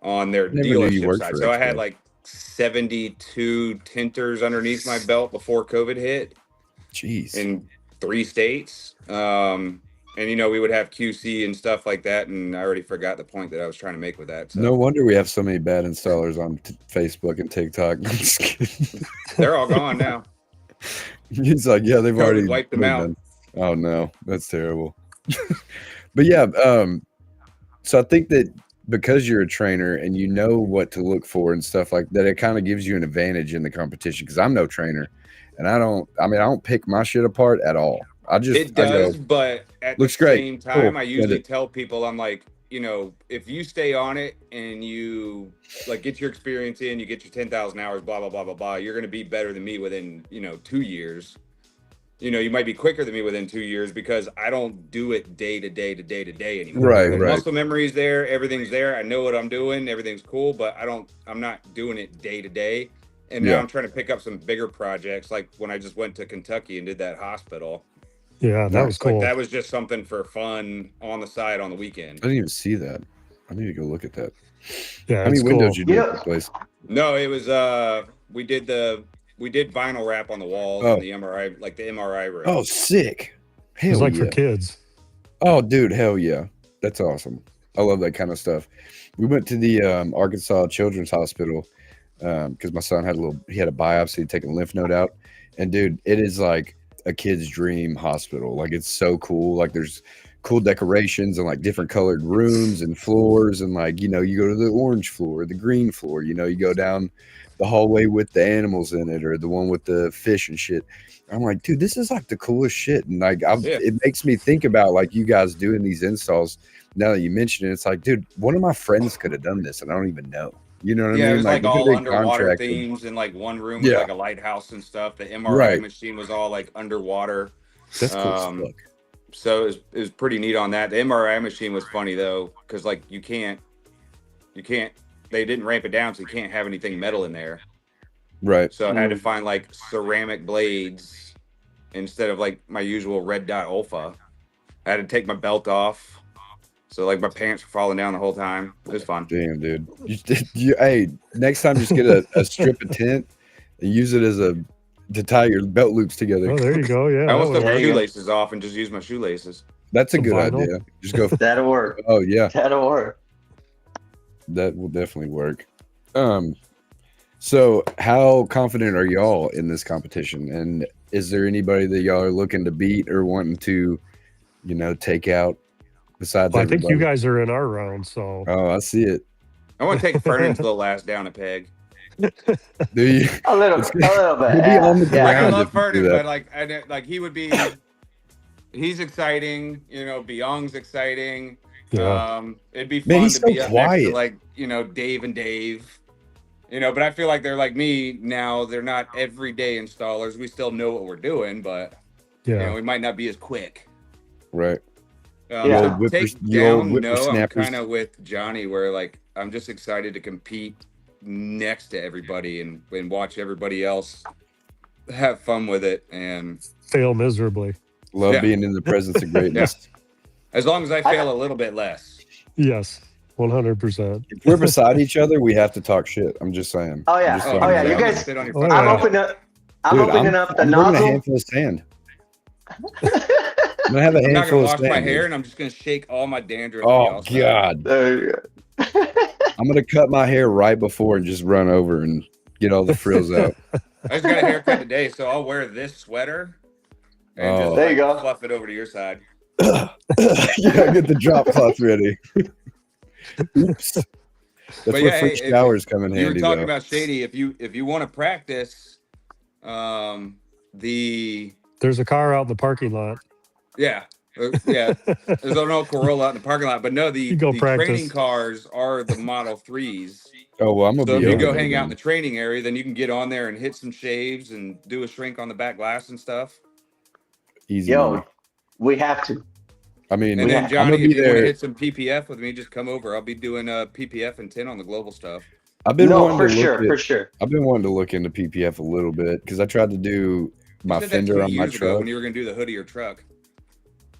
on their Never knew you dealership worked side. for So I had Expo. like 72 tinters underneath my belt before COVID hit Jeez. in 3 states. And we would have QC and stuff like that. And I already forgot the point that I was trying to make with that. So No wonder we have so many bad installers on Facebook and TikTok. I'm just kidding. they're all gone now. He's like, yeah, they've COVID already wiped them out. done. Oh no, that's terrible. But yeah, so I think that because you're a trainer and you know what to look for and stuff like that, it kind of gives you an advantage in the competition. Because I'm no trainer, and I don't pick my shit apart at all. It does, but at looks the great. same time, Cool. I Get usually it. tell people, I'm like, if you stay on it and you like get your experience in, you get your 10,000 hours, blah, blah, blah, blah, blah, you're going to be better than me within, 2 years. You might be quicker than me within 2 years because I don't do it day to day to day to day anymore. Right, The right. muscle memory is there, everything's there. I know what I'm doing, everything's cool, but I'm not doing it day to day. And now Yeah. I'm trying to pick up some bigger projects, like when I just went to Kentucky and did that hospital. Yeah, that was cool. Like that was just something for fun on the side on the weekend. I didn't even see that. I need to go look at that. Yeah, How many it's windows cool. you do at the place? No, it was we did vinyl wrap on the walls and the MRI, like the MRI room. Oh, sick. It was Hell like yeah. for kids. Oh, dude, hell yeah. That's awesome. I love that kind of stuff. We went to the Arkansas Children's Hospital because my son had he had a biopsy, taking a lymph node out. And dude, it is like a kid's dream hospital. Like it's so cool. Like there's cool decorations and like different colored rooms and floors. And like, you go to the orange floor, the green floor, you go down the hallway with the animals in it or the one with the fish and shit. I'm like, dude, this is like the coolest shit. And like, it makes me think about like you guys doing these installs. Now that you mention it, it's like, dude, one of my friends could have done this and I don't even know. You know what I mean? Yeah, it was like we all could've underwater contracted. themes and like one room was Yeah. like a lighthouse and stuff. The MRI Right. machine was all like underwater. That's cool as fuck. So it was pretty neat on that. The MRI machine was funny though, because like you can't. They didn't ramp it down, so you can't have anything metal in there. Right. So I had to find like ceramic blades instead of like my usual red dot alpha. I had to take my belt off. So like my pants were falling down the whole time. It was fun. Damn, dude. Hey, next time just get a strip of tent and use it as to tie your belt loops together. Oh, there you go. Yeah. I almost took that my would- shoelaces off and just used my shoelaces. That's a Some good vinyl? idea. Just go. That'll work. Oh yeah, That'll work. that will definitely work. So how confident are y'all in this competition? And is there anybody that y'all are looking to beat or wanting to, take out besides Well, I think you everybody? guys are in our round, so Oh, I see it. I want to take Fernand's little ass down a peg. Do you? A little bit. He'll be on the Yeah. I ground. love if you do Ferdinand, that. but like he would be. He's exciting, Byung's exciting. yeah. It'd be Man, fun he's to so be up next quiet. to like Dave and Dave. But I feel like they're like me now. They're not everyday installers. We still know what we're doing, but Yeah. we might not be as quick. Right. Yeah. Take You old down, no, I'm whippersnappers. kind of with Johnny where like I'm just excited to compete next to everybody and watch everybody else have fun with it. And Fail miserably. Love Yeah. being in the presence of greatness. as long as I fail a little bit less. Yes. 100%. If we're beside each other, we have to talk shit. I'm just saying. Oh yeah. I'm just Oh throwing yeah. it You out guys. Sit on your Oh, fucking yeah. I'm butt. opening up the I'm bringing a nozzle. handful of sand. I'm gonna have a I'm not handful gonna of wash sand. my hair, dude. and I'm just gonna shake all my dandruff. Oh God! There you go. I'm gonna cut my hair right before and just run over and get all the frills out. I just got a haircut today, so I'll wear this sweater and just Oh. There you go. fluff it over to your side. Yeah, get the drop cloth ready. Oops. That's But where yeah, free hey, showers come in You were handy, talking though. about Shady. If you want to practice, There's a car out in the parking lot. yeah. There's an old Corolla out in the parking lot, but no, the You go practice. training cars are the Model 3s. Oh well, I'm gonna So be if you over go there hang out then. in the training area, then you can get on there and hit some shaves and do a shrink on the back glass and stuff. Easy money. Yo, we have to. I mean, And then I'm Johnny, gonna if be you want to there. hit some PPF with me, just come over. I'll be doing PPF and 10 on the global stuff. I've been No, wanting for to look sure, at. for sure. I've been wanting to look into PPF a little bit because I tried to do You my said that fender 2 on my years ago truck. when you were gonna do the hood of your truck.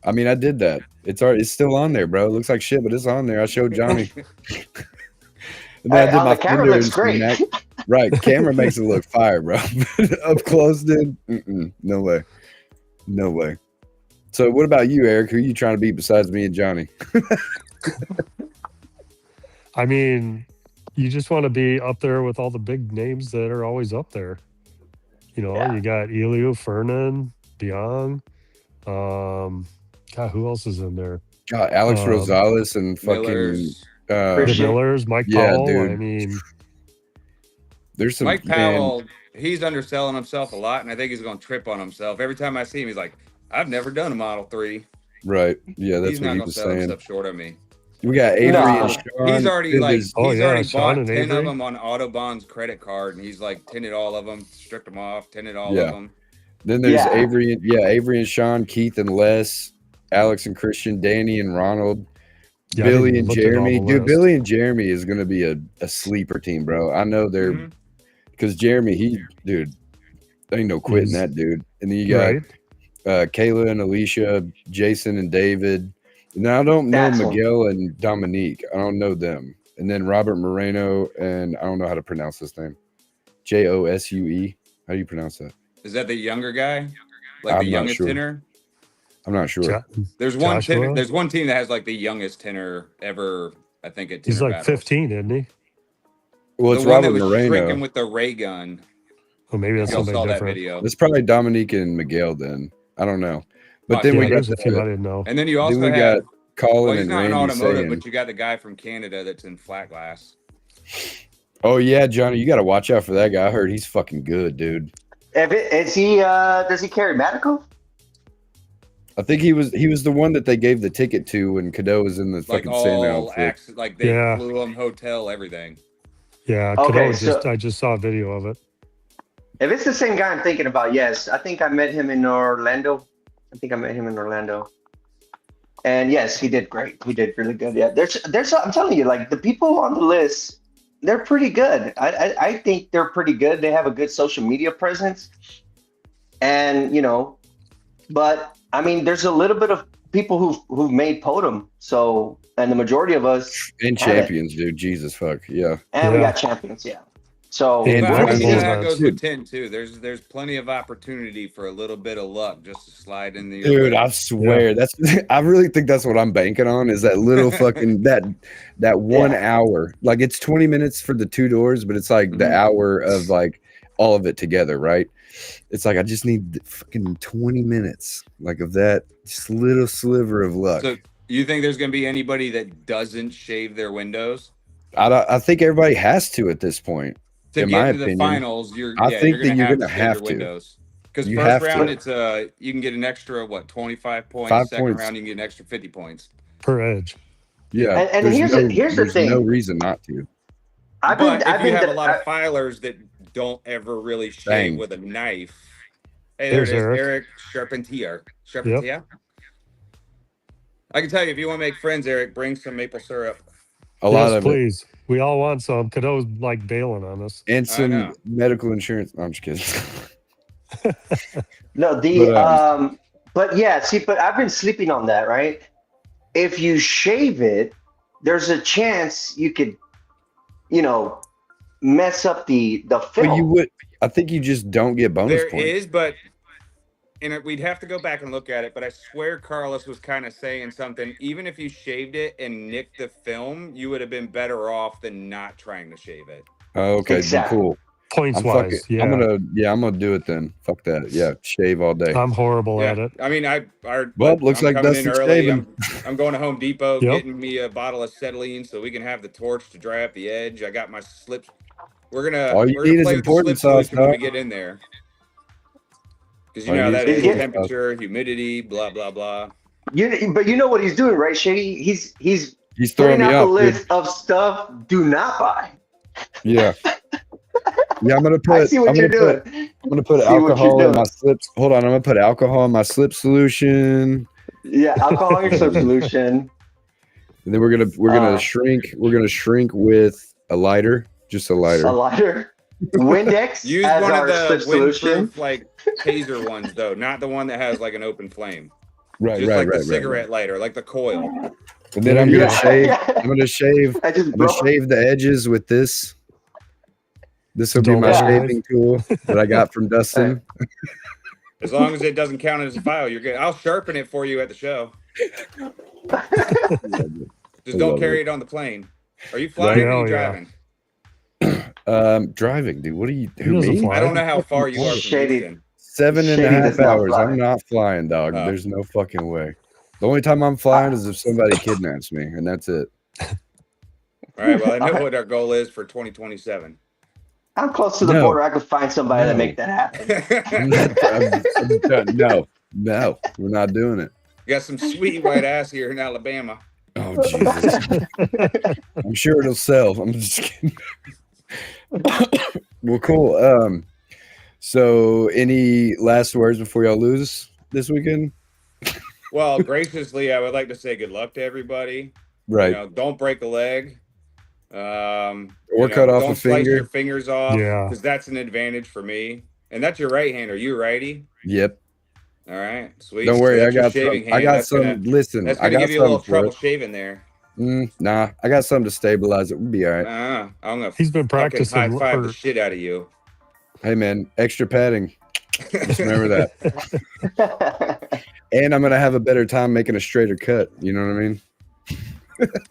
I mean, I did that. It's still on there, bro. It looks like shit, but it's on there. I showed Johnny. And then I did On my the camera fender looks and some great. neck. Right, camera makes it look fire, bro. Up close, dude. No way, no way. So, what about you, Eric? Who are you trying to beat besides me and Johnny? I mean, you just want to be up there with all the big names that are always up there. You know, Yeah. you got Elio, Fernan, DeYoung. God, who else is in there? Alex Um, Rosales and fucking Millers. The Christian. Millers, Mike yeah, Powell. dude. I mean, There's some Mike man. Powell, he's underselling himself a lot, and I think he's going to trip on himself. Every time I see him, he's like, I've never done a Model 3. Right, yeah, that's He's what not he going to was sell saying. himself short of me. We got Avery No. and Sean. He's already did like his- Oh, he's yeah, already Sean bought and 10 of Avery. them on Autobahn's credit card, and he's like tinted all of them, stripped them off, tinted all Yeah. of them. Then there's Yeah. Avery and Sean, Keith and Les, Alex and Christian, Danny and Ronald, Yeah, I Billy didn't and look at all Jeremy. the Dude, list. Billy and Jeremy is gonna be a sleeper team, bro. I know they're Mhm. because Jeremy, dude, there ain't no quitting He's- that dude. And then you got right? Kayla and Alicia, Jason and David. Now I don't know That's one. Miguel and Dominique. I don't know them. And then Robert Moreno and I don't know how to pronounce this name. Josue. How do you pronounce that? Is that the younger guy? Like I'm the not youngest sure. tenor? I'm not sure. Jo- There's one Joshua? there's one team that has like the youngest tenor ever, I think, at He's Tinter like Battles. 15, isn't he? Well, The it's one that Robert was drinking Moreno. with the ray gun. Oh, maybe that's Y'all somebody saw that different. video. It's probably Dominique and Miguel then. I don't know. But then Yeah, we got there's a few I didn't know. And then you then also we have got Colin well, he's and not in Randy automotive, saying, but you got the guy from Canada that's in flat glass. "Oh yeah, Johnny, you got to watch out for that guy. I heard he's fucking good, dude. Is he? Does he carry medical? I think he was the one that they gave the ticket to when Cadeau was in the Like fucking Santa all outfit. acts, like they Yeah. flew him hotel, everything. Yeah, Okay, Cadeau so- I just saw a video of it. If it's the same guy I'm thinking about, yes. I think I met him in Orlando. And yes, he did great. He did really good. Yeah, there's. I'm telling you, like the people on the list, they're pretty good. I think they're pretty good. They have a good social media presence, and but I mean, there's a little bit of people who've made podium. So, and the majority of us And have it. champions, dude. Jesus fuck. Yeah. And we Yeah. got champions. Yeah. So And But I Brian mean, Moore- that goes dude. with 10 too. There's plenty of opportunity for a little bit of luck just to slide in the Dude, I swear that's I really think that's what I'm banking on is that little fucking that 1 hour. Like it's 20 minutes for the two doors, but it's like the Mhm. hour of like all of it together, right? It's like I just need fucking 20 minutes like of that just little sliver of luck. So you think there's going to be anybody that doesn't shave their windows I think everybody has to at this point. to In get my into the opinion, finals? I think you're that going you're to gonna have shave to. your windows. Because You first have round to. it's you can get an extra 25 points. 5 Second points. round you can get an extra 50 points. Per edge. Yeah. And there's here's the there's thing. no reason not to. I've But been if you have a lot I- of filers that don't ever really shave Bang. with a knife. Hey, there There's it is, Eric. Eric Charpentier. I can tell you if you want to make friends, Eric, bring some maple syrup. A lot Yes, of it. please. We all want some. Cadeau's like bailing on us. And I some know. medical insurance. No, I'm just kidding. No, the But, but yeah, see, but I've been sleeping on that, right? If you shave it, there's a chance you could, mess up the film. But you would. I think you just don't get bonus There points. is, but we'd have to go back and look at it. But I swear Carlos was kind of saying something. Even if you shaved it and nicked the film, you would have been better off than not trying to shave it. Oh, okay, then Exactly. cool. Points I'm wise. fucking. Yeah. I'm gonna do it then. Fuck that. Yeah, shave all day. I'm horrible at Yeah, it. I mean, Well, looks like coming in Dustin's early. shaving. I'm going to Home Depot, Yep. getting me a bottle of acetylene so we can have the torch to dry up the edge. I got my slips. We're All you need is play with the important slip sauce, solution when we dog. get in there. Because you All you know how need that is is important temperature, humidity, blah blah blah. But you know what he's doing, right, Shady? He's He's putting throwing me out the off, dude. list of stuff do not buy. Yeah. Yeah, I'm gonna put. I see what you're doing. I'm gonna put See what you're alcohol in doing. my slips. Hold on, I'm gonna put alcohol in my slip solution, Yeah, alcohol in your solution. and then we're gonna shrink. We're gonna shrink with a lighter, Just a lighter. A lighter. Windex Use as one of our the solution. windproof like taser ones though, not the one that has like an open flame. Right, Just right, like right, the right, cigarette right. lighter, like the coil. And then There I'm you gonna go. shave. Yeah. I'm gonna shave. I just I'm gonna broke. shave the edges with this. This will be Dull my Yeah. knife. shaving tool that I got from Dustin. As long as it doesn't count as a file, you're good. I'll sharpen it for you at the show. Just I don't love carry it. it on the plane. Are you flying Right. or are you Hell yeah. driving? Driving, dude. What are you? He Who, doesn't me? fly. I don't know how far you are from Shady. Houston. 7.5 Shady does not hours. fly. I'm not flying, dog. Oh. There's no fucking way. The only time I'm flying is if somebody kidnaps me, and that's it. All right. Well, I know what our goal is for 2027. I'm close to the No. border. I could find somebody to No. make that happen. I'm not, I'm done. No, we're not doing it. You got some sweet white ass here in Alabama. Oh Jesus! I'm sure it'll sell. I'm just kidding. Well, cool. So any last words before y'all lose this weekend? Well, graciously, I would like to say good luck to everybody. Right. You know, don't break a leg. Or cut off don't a slice finger. your fingers off. Yeah. Because that's an advantage for me. And that's your right hand. Are you righty? Yep. All right. Sweet. Don't So worry. I that's your got shaving some. I hand. got That's some. gonna, Listen, that's I gonna got give you a little something for trouble it. shaving there. Nah, I got something to stabilize it. We'll be all right. I'm gonna He's been fucking practicing high five the for- shit out of you. Hey man, extra padding. Just remember that. And I'm gonna have a better time making a straighter cut. You know what I mean?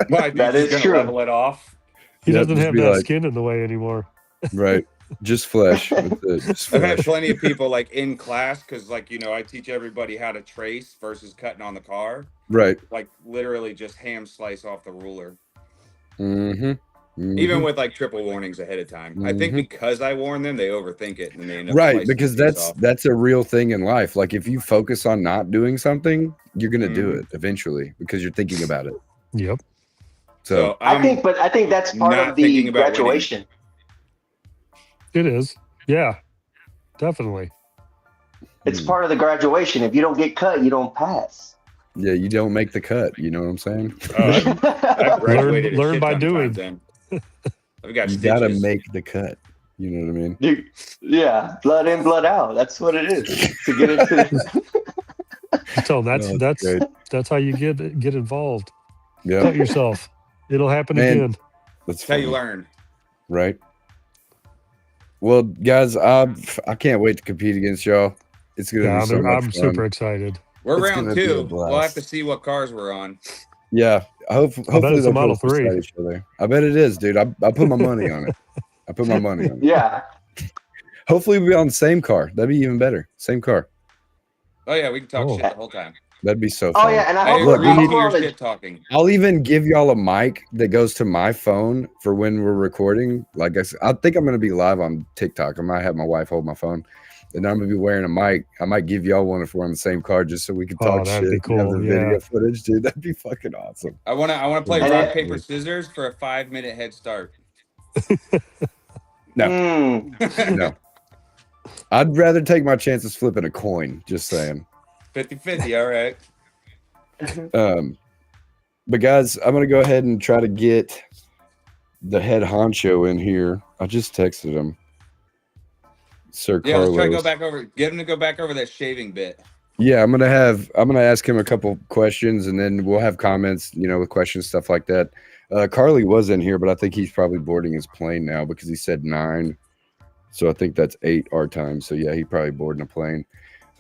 Why? That He's is gonna true. level it off. He Yep, doesn't just have be that like- skin in the way anymore. Right. Just flesh. That's it. Just I've had flesh. plenty of people like in class because, like, you know, I teach everybody how to trace versus cutting on the car. Right. Like, literally just ham slice off the ruler. Mm-hmm. Even with like triple warnings ahead of time. I think Mhm. because I warn them, they overthink it and they end up Right, slicing because the piece that's off. that's a real thing in life. Like if you focus on not doing something, you're gonna do Mhm. it eventually because you're thinking about it. Yep. So I think that's part not of the thinking about winning. graduation. It is. Yeah. Definitely. It's part of the graduation. If you don't get cut, you don't pass. yeah, you don't make the cut. You know what I'm saying? I've graduated a Learn shit by ton of doing. times then. I've got You gotta stitches. make the cut. You know what I mean? Yeah, blood in, blood out. That's what it is. To get into Just tell him Oh, that's great. that's how you get involved. Yeah, Cut yourself. It'll happen Man. again. that's That's how you funny, learn. right? Well, guys, I can't wait to compete against y'all. It's gonna Yeah, be so much I'm fun. super excited. We're It's round gonna be a 2. We'll have blast. to see what cars we're on. Yeah, hopefully it's a they'll Model put us 3. beside each other. I bet it is, dude. I put my money on it. I put my money on it. yeah. Hopefully we'll be on the same car. That'd be even better. Same car. Oh yeah, we can talk Oh. shit the whole time. That'd be so Oh fun. yeah, and I I hope, Look, agree we I hope to we're your on the shit talking. I'll even give y'all a mic that goes to my phone for when we're recording. Like I said, I think I'm gonna be live on TikTok. I might have my wife hold my phone, and I'm gonna be wearing a mic. I might give y'all one if we're on the same car, just so we can Oh, talk that'd shit. be and have cool, the yeah. video footage, dude. That'd be fucking awesome. I wanna play And rock, it- paper, scissors for a 5-minute head start. No. Mm. No, I'd rather take my chances flipping a coin. Just saying. 50-50, all right. But guys, I'm gonna go ahead and try to get the head honcho in here. I just texted him, Sir Yeah, Carlos. let's try to go back over. Get him to go back over that shaving bit. Yeah, I'm gonna ask him a couple questions, and then we'll have comments, with questions, stuff like that. Carly was in here, but I think he's probably boarding his plane now because he said 9, so I think that's 8 our time. So yeah, he probably boarding a plane.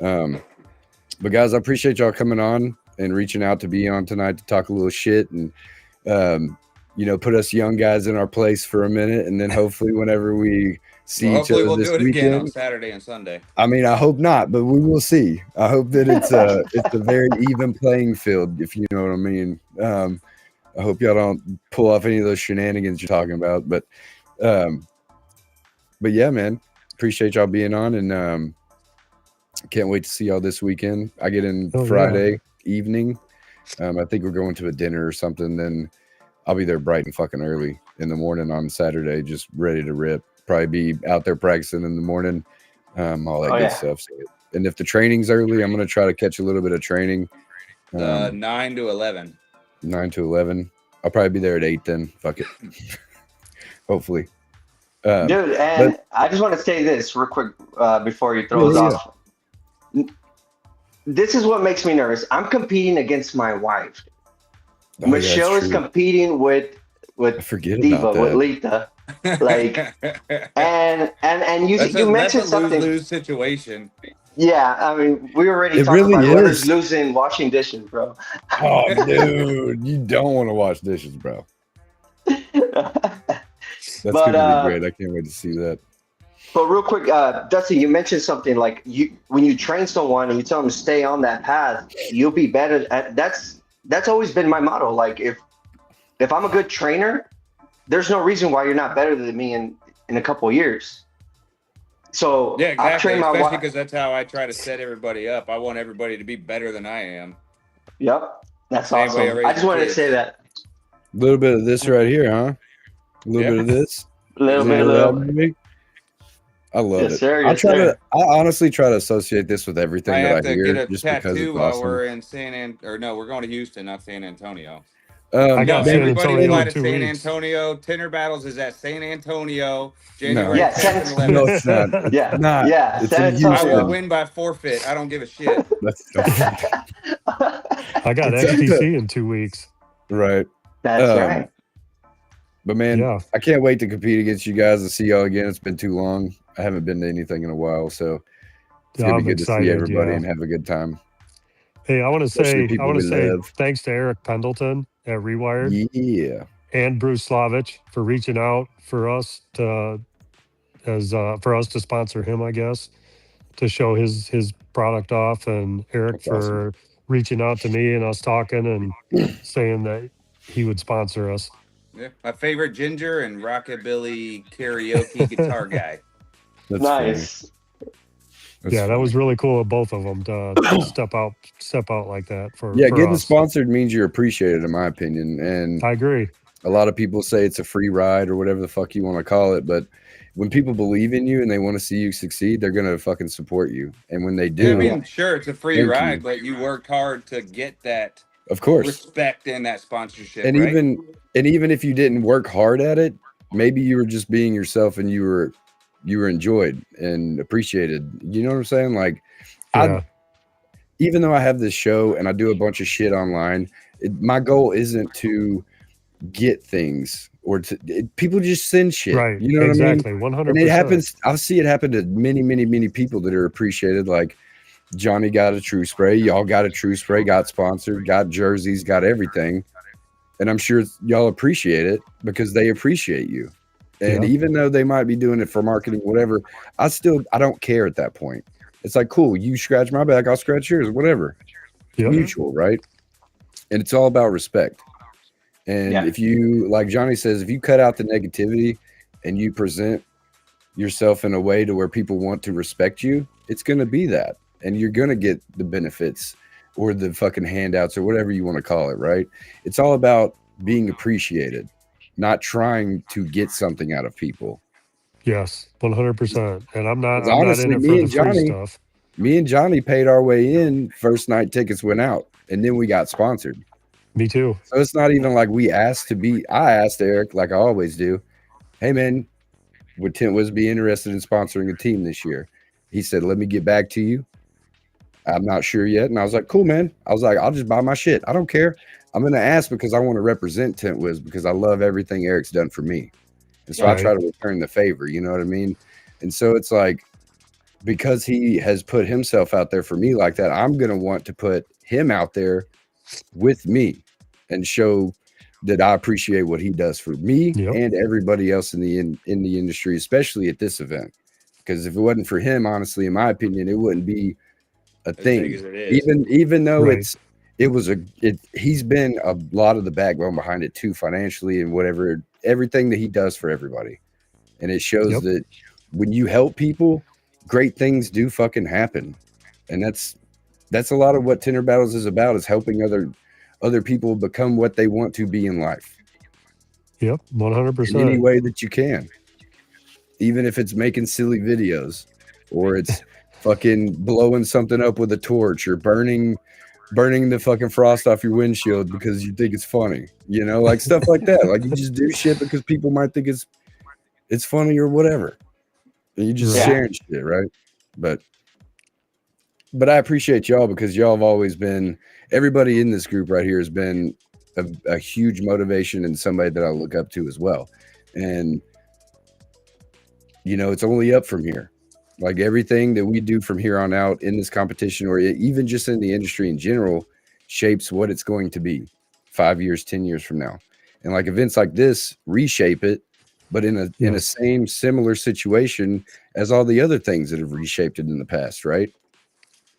But guys, I appreciate y'all coming on and reaching out to be on tonight to talk a little shit and put us young guys in our place for a minute, and then hopefully whenever we see each Hopefully other we'll this do it again on weekend. Saturday and Sunday. I mean, I hope not, but we will see. I hope that it's a very even playing field, if you know what I mean. I hope y'all don't pull off any of those shenanigans you're talking about, but yeah, man, appreciate y'all being on, and can't wait to see y'all this weekend. I get in Oh, yeah. Friday evening. I think we're going to a dinner or something. Then I'll be there bright and fucking early in the morning on Saturday, just ready to rip. Probably be out there practicing in the morning, all that Oh, good yeah. stuff. So, and if the training's early, I'm going to try to catch a little bit of training. 9 to 11. 9 to 11. I'll probably be there at 8 then. Fuck it. Hopefully. Dude, and But I just want to say this real quick before you throw us yeah, off. This is what makes me nervous. I'm competing against my wife. oh yeah, that's Michelle is true. competing I with forget about Diva, with that. Lita. Like, and you That's a mentioned something. lose-lose situation. Yeah, I mean, we already It talked really about whoever's is. losing washing dishes, bro. Oh, dude, you don't want to wash dishes, bro. That's but gonna be great. I can't wait to see that. but real quick, Dustin, you mentioned something like you when you train someone and you tell them to stay on that path, you'll be better. That's always been my motto. Like if I'm a good trainer, there's no reason why you're not better than me in a couple of years. So Yeah, I've exactly. trained my Especially wife. because that's how I try to set everybody up. I want everybody to be better than I am. Yep, that's Same way I awesome. I raise just the wanted to say kids. that. A little bit of this right here, huh? A little Yeah, bit of this. A little bit, a Remember that little. movie? I love Yes, it. sir. Yes, sir. I honestly try to associate this with everything I that I have to get hear, a just because tattoo it's while awesome. we're in or no, we're going to Houston, not San Antonio. I No, got Man, San everybody Antonio fly in to 2 San weeks. Antonio. Tinter Battles is at San Antonio, no, January Yeah, 10th and no, 11th. it's not. It's yeah, not. yeah. It's San in I will Antonio. Houston. win by forfeit. I don't give a shit. That's so I got XTC in 2 weeks. right. That's Um, right. but man, Yeah. I can't wait to compete against you guys and see y'all again. It's been too long. I haven't been to anything in a while, so it's gonna be I'm good to see excited. everybody Yeah. and have a good time, Hey, especially I people want we to say love. thanks to Eric Pendleton at Rewired Yeah, and Bruce Slavich for reaching out for us to sponsor him, I guess, to show his product off, and Eric that's awesome. for reaching out to me and us talking and saying that he would sponsor us. Yeah, my favorite ginger and rockabilly karaoke guitar guy. That's funny. Nice. That's Yeah, that funny. was really cool of both of them to step out like that Yeah, for getting us. sponsored means you're appreciated, in my opinion. And I agree. a lot of people say it's a free ride or whatever the fuck you want to call it. But when people believe in you and they want to see you succeed, they're gonna fucking support you. And when they Yeah, I do, Yeah. mean, sure, it's a free thank ride, you. but you worked hard to get that Of course. respect and that sponsorship, And right? even if you didn't work hard at it, maybe you were just being yourself and you were enjoyed and appreciated. You know what I'm saying? Like I Yeah. even though I have this show and I do a bunch of shit online, my goal isn't to get things or people just send shit. Right. You know what I mean? Exactly. And it 100%. happens. I see it happen to many, many, many people that are appreciated. Like Johnny got a True Spray. Y'all got a True Spray. Got sponsored. Got jerseys. Got everything. And I'm sure y'all appreciate it because they appreciate you. And Yeah. even though they might be doing it for marketing, whatever, I don't care at that point. It's like, cool, you scratch my back, I'll scratch yours, whatever. Yep. Mutual, right? And it's all about respect. And Yeah. if you, like Johnny says, if you cut out the negativity and you present yourself in a way to where people want to respect you, it's going to be that. And you're going to get the benefits or the fucking handouts or whatever you want to call it, right? It's all about being appreciated, not trying to get something out of people. Yes. 100%. And I'm not 'Cause in honestly, it for the free stuff. me and Johnny paid our way in. First night tickets went out, and then we got sponsored. Me too. So it's not even like we asked to be. I asked Eric, like I always do, hey man, would Tent Wiz be interested in sponsoring a team this year? He said, let me get back to you. I'm not sure yet. And I was like, cool, man. I was like, I'll just buy my shit. I don't care. I'm going to ask because I want to represent Tent Wiz because I love everything Eric's done for me. And so I Right. try to return the favor. You know what I mean? And so it's like, because he has put himself out there for me like that, I'm going to want to put him out there with me and show that I appreciate what he does for me Yep. and everybody else in the industry, especially at this event. Because if it wasn't for him, honestly, in my opinion, it wouldn't be a As big thing. as it is. Even though Right. he's been a lot of the backbone behind it too, financially and whatever, everything that he does for everybody. And it shows Yep. that when you help people, great things do fucking happen. And that's a lot of what Tinter Battles is about, is helping other people become what they want to be in life Yep. in any 100%. way that you can. Even if it's making silly videos or it's fucking blowing something up with a torch or burning the fucking frost off your windshield because you think it's funny, like stuff like that. Like you just do shit because people might think it's it's funny or whatever. And you just Right. sharing shit, right? But I appreciate y'all because y'all have always been, everybody in this group right here has been a huge motivation and somebody that I look up to as well. And it's only up from here. Like everything that we do from here on out in this competition, or even just in the industry in general, shapes what it's going to be 5 years, 10 years from now. And like events like this reshape it, but in a same similar situation as all the other things that have reshaped it in the past, right?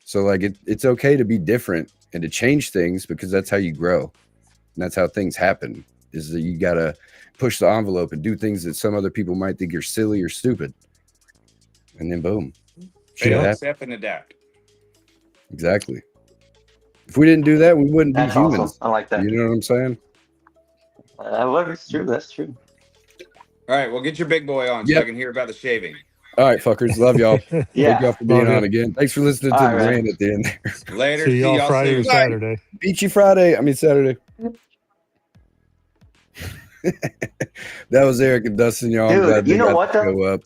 So like it's okay to be different and to change things because that's how you grow. And that's how things happen, is that you got to push the envelope and do things that some other people might think you're silly or stupid. And then boom. Fail, Yeah. accept, and adapt. Exactly. If we didn't do that, we wouldn't That's be humans. awesome. I like that. You know what I'm saying? That's true. That's true. All right, well, get your big boy on so I can hear about the shaving. All right, fuckers. Love y'all. Yeah. Thank y'all for being Love on ya. again. Thanks for listening to All the right, rain man. at the end there. Later. See y'all Friday or soon. Saturday. Beat you Friday. I mean Saturday. That was Eric and Dustin, y'all. I'm Dude, glad they you know got what, to though? go up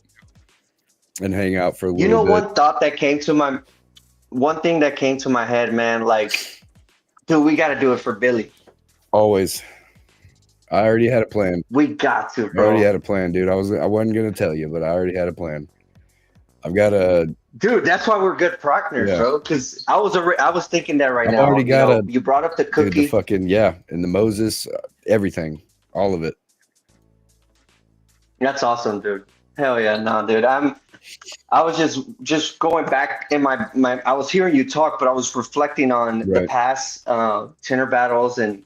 and hang out for a You little know, bit. one thought that came to one thing that came to my head, man. Like, dude, we got to do it for Billy. Always. I already had a plan. We got to, I bro. already had a plan, dude. I wasn't gonna tell you, but I already had a plan. I've got a Dude, that's why we're good partners, Yeah. bro. Because I was thinking that right I've now. already got You brought up the dude, cookie. the fucking and the Moses, everything, all of it. That's awesome, dude. Hell yeah, no, dude. I was just going back in my I was hearing you talk, but I was reflecting on the Right. past Tinter Battles and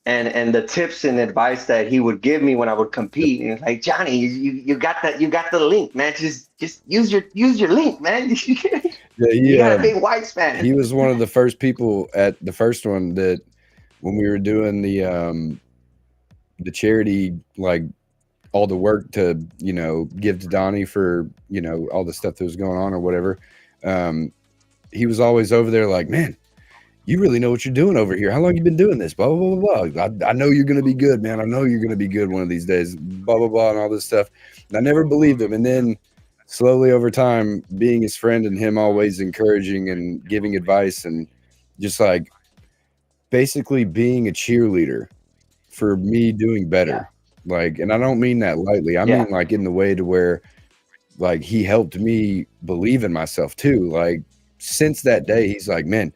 the tips and advice that he would give me when I would compete. And it's like, Johnny, you got the link, man. Just use your link, man. Yeah, You got a big Whites fan. he was one of the first people at the first one that when we were doing the charity, like all the work to give to Donnie for all the stuff that was going on or whatever. He was always over there like, man, you really know what you're doing over here. How long you been doing this? Blah blah blah blah. I know you're gonna be good, man. I know you're gonna be good one of these days. Blah blah blah and all this stuff. And I never believed him. And then slowly over time, being his friend and him always encouraging and giving advice and just like basically being a cheerleader for me doing better. Like, and I don't mean that lightly. I mean like in the way to where like he helped me believe in myself too. Like since that day, he's like, man,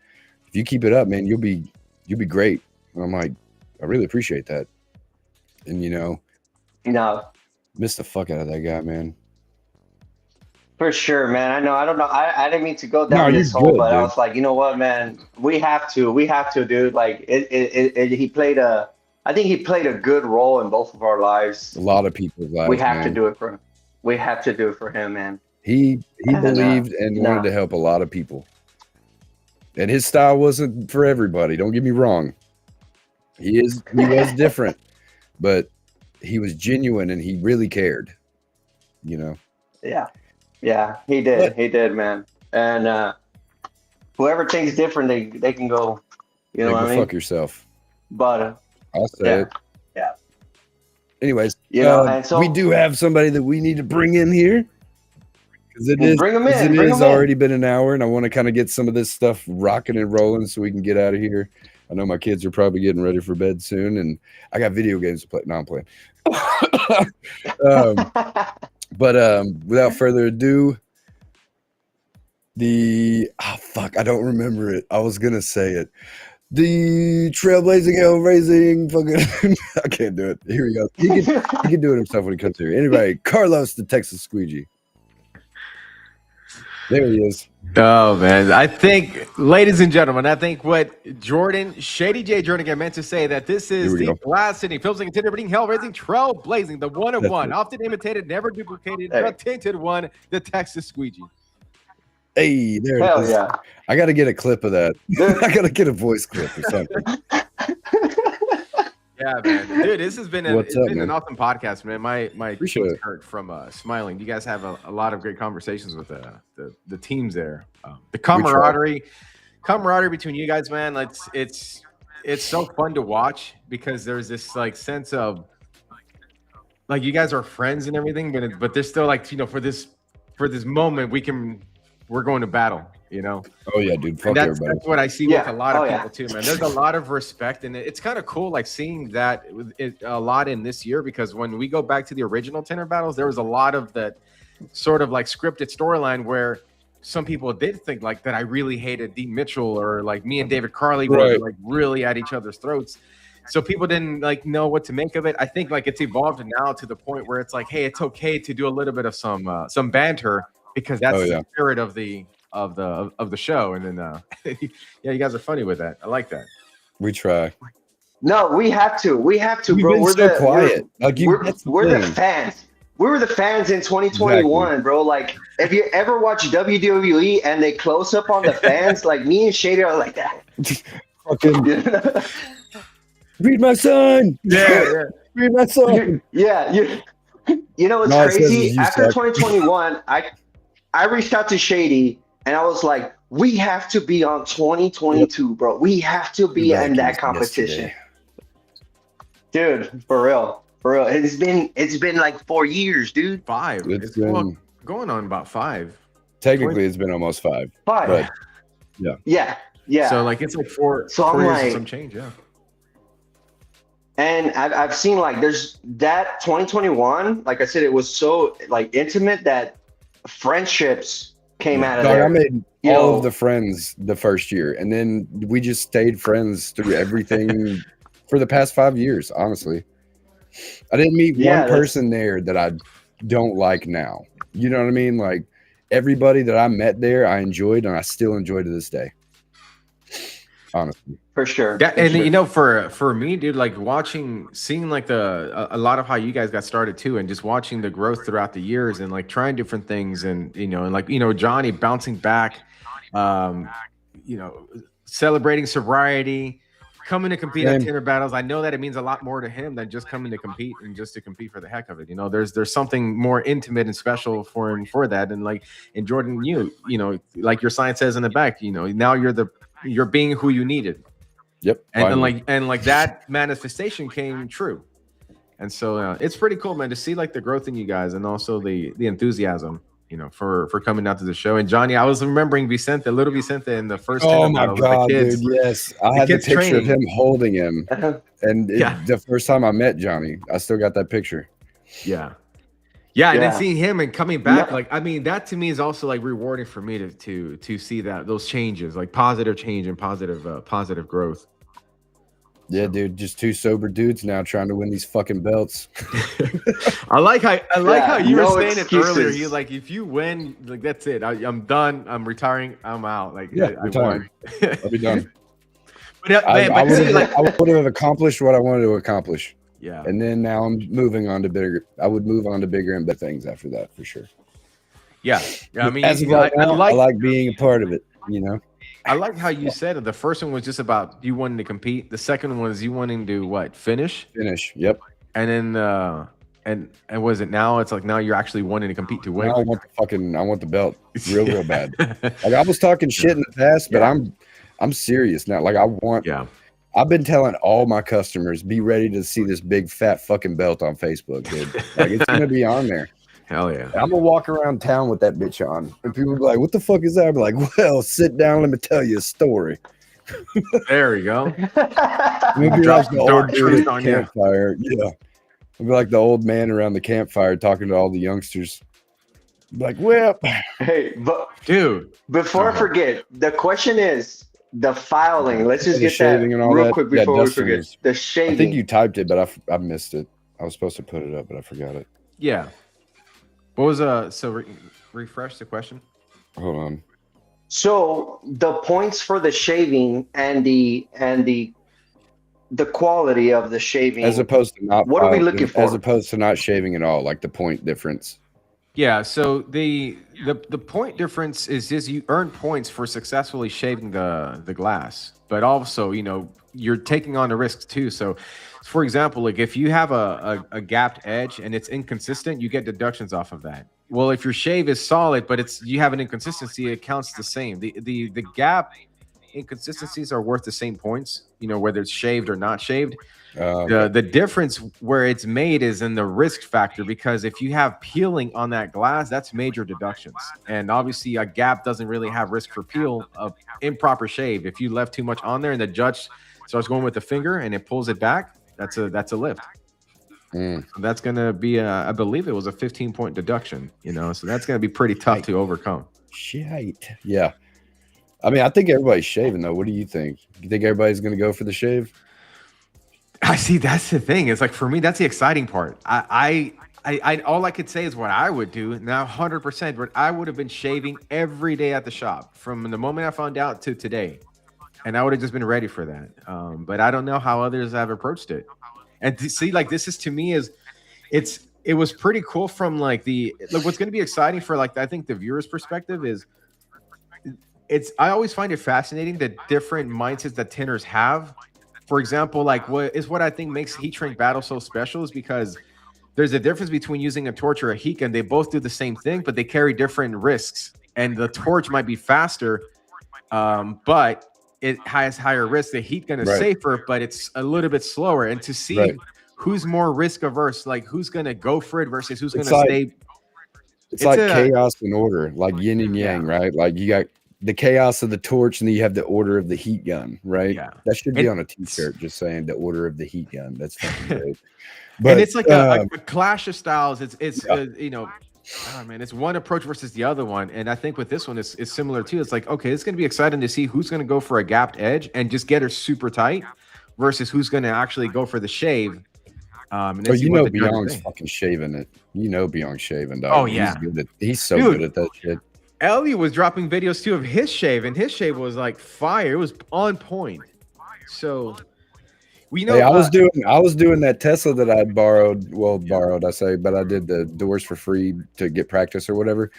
if you keep it up, man, you'll be great. And I'm like, I really appreciate that. And miss the fuck out of that guy, man. For sure, man. I know. I don't know. I didn't mean to go down this hole, but I was like, you know what, man? We have to, dude. Like he played I think he played a good role in both of our lives. A lot of people's lives. We have to do it for him. We have to do it for him, man. He believed and wanted to help a lot of people. And his style wasn't for everybody. Don't get me wrong. He was different, but he was genuine and he really cared. Yeah, he did. He did, man. And whoever thinks different, they can go. You know what I mean? Fuck yourself. But I'll say it. Yeah. Anyways, and so we do have somebody that we need to bring in here. Bring him in. It has already been an hour, and I want to kind of get some of this stuff rocking and rolling so we can get out of here. I know my kids are probably getting ready for bed soon, and I got video games to play. No, I'm playing. But without further ado, I don't remember it. I was gonna say it. The trailblazing, hell-raising, fucking. I can't do it. Here we go. He can do it himself when he comes here. Anyway, Carlos, the Texas Squeegee. There he is. Oh, man. I think, ladies and gentlemen, what Shady J. Jernigan meant to say that this is the blasting, filming, intimidating, hell-raising, trailblazing, the one of one, often imitated, never duplicated, the tainted one, the Texas Squeegee. Hey, there it is. Yeah. I got to get a clip of that. I got to get a voice clip or something. Yeah, man. Dude, this has been an awesome podcast, man. My cheeks hurt from smiling. You guys have a lot of great conversations with the teams there. The camaraderie between you guys, man. It's so fun to watch because there's this like sense of like you guys are friends and everything, but there's still like, you know, for this moment we're going to battle, you know. Oh yeah, dude. Fuck That's what I see with a lot of people too, man. There's a lot of respect, and it's kind of cool, like seeing that a lot in this year, because when we go back to the original Tinter Battles, there was a lot of that sort of like scripted storyline where some people did think like that I really hated Dee Mitchell, or like me and David Carly were like really at each other's throats. So people didn't like know what to make of it. I think like it's evolved now to the point where it's like, hey, it's okay to do a little bit of some banter, because that's the spirit of the show. And then yeah, you guys are funny with that. I like that. We try. No, we have to. We have to, bro. We're so quiet. We're the fans. We were the fans in 2021, bro. Like, if you ever watch WWE and they close up on the fans, like me and Shady are like that. Fucking read my son. Yeah. Read my son. You know what's crazy? After 2021, I reached out to Shady and I was like, we have to be on 2022, bro. We have to be in that competition. Dude, for real. For real. It's been like 4 years, dude. 5. It's been going on about 5. Technically, it's been almost 5. 5. But Yeah. So like it's like 4 I'm years like, and some change, yeah. And I've seen like there's that 2021, like I said, it was so like intimate that friendships came out of there. I made all of the friends the first year, and then we just stayed friends through everything for the past 5 years, honestly. I didn't meet one person there that I don't like now. You know what I mean? Like everybody that I met there, I enjoyed, and I still enjoy to this day. Honestly, for sure. Yeah, and you know, for me, dude, like seeing like a lot of how you guys got started too, and just watching the growth throughout the years, and like trying different things, and you know, and like Johnny bouncing back, you know, celebrating sobriety, coming to compete at Tinter Battles. I know that it means a lot more to him than just coming to compete and just to compete for the heck of it. You know, there's something more intimate and special for him for that. And like, and Jordan, you know, like your sign says in the back, you know, now you're being who you needed. Yep. And like that manifestation came true. And so it's pretty cool, man, to see like the growth in you guys, and also the enthusiasm, you know, for coming out to the show. And Johnny, I was remembering little Vicente in the first. Oh my God, dude! Yes, I had the picture of him holding him, and the first time I met Johnny, I still got that picture. Yeah, and then seeing him and coming back, like I mean, that to me is also like rewarding for me to see that those changes, like positive change and positive growth. Yeah, dude, just 2 sober dudes now trying to win these fucking belts. I like how you were saying excuses. It earlier. You like, if you win, like that's it. I'm done. I'm retiring. I'm out. Like I won. I'll be done. I would have accomplished what I wanted to accomplish. Yeah. And then now I'm moving on to bigger. I would move on to bigger and better things after that for sure. Yeah. I mean, as of right now, I like being a part of it. You know. I like how you said it. The first one was just about you wanting to compete. The second one was you wanting to what? Finish. Yep. And then and was it now? It's like now you're actually wanting to compete to win. Now I want the belt real bad. Like I was talking shit in the past, but I'm serious now. Like I want. Yeah. I've been telling all my customers, be ready to see this big fat fucking belt on Facebook, dude. Like it's gonna be on there. Hell yeah. I'm gonna walk around town with that bitch on. And people be like, what the fuck is that? I'm like, well, sit down, let me tell you a story. There you go. We'll be like the old dude at the campfire. Yeah. I'll be like the old man around the campfire talking to all the youngsters. Like, well, hey, but dude, before I forget, the question is the filing. Let's just get that real quick before we forget. The shaving. I think you typed it, but I missed it. I was supposed to put it up, but I forgot it. Yeah. What was refresh the question? Hold on. So the points for the shaving and the quality of the shaving, as opposed to not. What are we looking for? As opposed to not shaving at all, like the point difference. Yeah. So the point difference is just you earn points for successfully shaving the glass, but also you're taking on the risks too. So, for example, like if you have a gapped edge and it's inconsistent, you get deductions off of that. Well, if your shave is solid, but you have an inconsistency, it counts the same. The gap inconsistencies are worth the same points, whether it's shaved or not shaved. The difference where it's made is in the risk factor, because if you have peeling on that glass, that's major deductions. And obviously a gap doesn't really have risk for peel. Improper shave, if you left too much on there and the judge starts going with the finger and it pulls it back, that's a lift. So that's going to be I believe it was a 15-point deduction, so that's going to be pretty tough to overcome. Shite. Yeah. I mean, I think everybody's shaving though. What do you think? You think everybody's going to go for the shave? I see. That's the thing. It's like, for me, that's the exciting part. I all I could say is what I would do now, 100%. But I would have been shaving every day at the shop from the moment I found out to today, and I would have just been ready for that. But I don't know how others have approached it. And to see, like, this is, to me, it was pretty cool from like what's going to be exciting for, like, I think the viewer's perspective is I always find it fascinating the different mindsets that tinters have. For example, like what I think makes heat shrink battle so special is because there's a difference between using a torch or a heat gun. They both do the same thing, but they carry different risks. And the torch might be faster, but it has higher risk. The heat gun is safer, but it's a little bit slower. And to see who's more risk averse, like who's going to go for it versus who's going to stay. It's like chaos and order, like yin and yang, right? Like you got the chaos of the torch, and then you have the order of the heat gun, right? Yeah. That should be on a t-shirt, just saying the order of the heat gun. That's fucking great. But and it's like a clash of styles. It's oh man, it's one approach versus the other one. And I think with this one, it's similar too. It's like, okay, it's going to be exciting to see who's going to go for a gapped edge and just get her super tight versus who's going to actually go for the shave. Beyond's fucking shaving it. Beyond's shaving, dog. Oh, yeah. He's so good at that shit. Elliot was dropping videos too of his shave, and his shave was like fire. It was on point. So we know. Hey, I was doing that Tesla that I borrowed. Well, borrowed, I say, but I did the doors for free to get practice or whatever.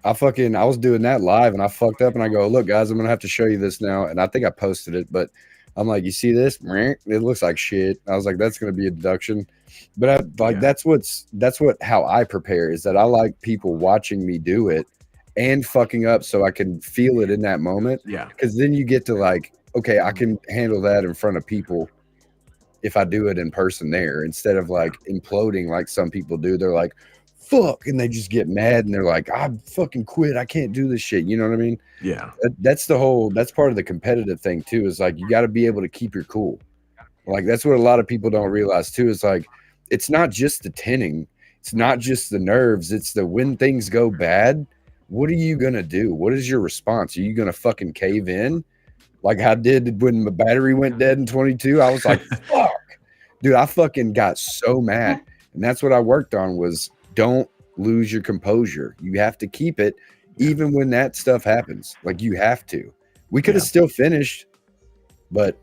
I was doing that live, and I fucked up, and I go, look, guys, I'm gonna have to show you this now. And I think I posted it, but I'm like, you see this? It looks like shit. I was like, that's gonna be a deduction. But that's how I prepare, is that I like people watching me do it and fucking up so I can feel it in that moment. Yeah. Because then you get to like, okay, I can handle that in front of people if I do it in person there, instead of like imploding like some people do. They're like, fuck, and they just get mad and they're like, I fucking quit. I can't do this shit. You know what I mean? Yeah. That's part of the competitive thing too, is like, you got to be able to keep your cool. Like, that's what a lot of people don't realize too, is like, it's not just the tinning. It's not just the nerves. It's when things go bad, what are you going to do? What is your response? Are you going to fucking cave in? Like I did when my battery went dead in 22. I was like, fuck. Dude, I fucking got so mad. And that's what I worked on, was don't lose your composure. You have to keep it even when that stuff happens. Like, you have to. We could have still finished, but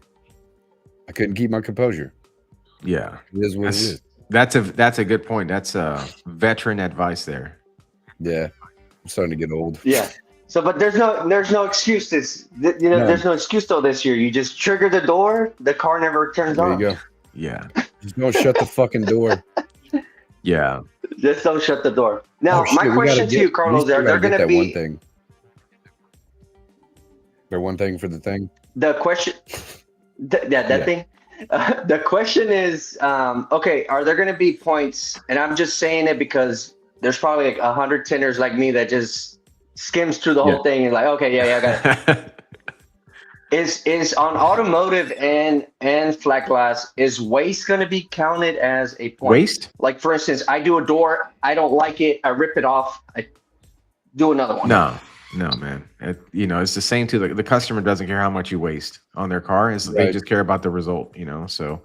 I couldn't keep my composure. Yeah. It is what it is. That's a good point. That's veteran advice there. Yeah. I'm starting to get old. Yeah. So, but there's no excuses. There's no excuse though this year. You just trigger the door, the car never turns on. There you go. Yeah. Just don't shut the fucking door. Yeah. Just don't shut the door. Now, my question to you, Carlos, are there going to be one thing? There one thing for the thing? The question, that thing. The question is, okay, are there going to be points? And I'm just saying it because there's probably like 100 tinters like me that just skims through the whole thing and like, okay, I got it. Is on automotive and flat glass, is waste going to be counted as a point? Waste? Like, for instance, I do a door, I don't like it, I rip it off, I do another one. No, man. It's the same too. The customer doesn't care how much you waste on their car. They just care about the result, So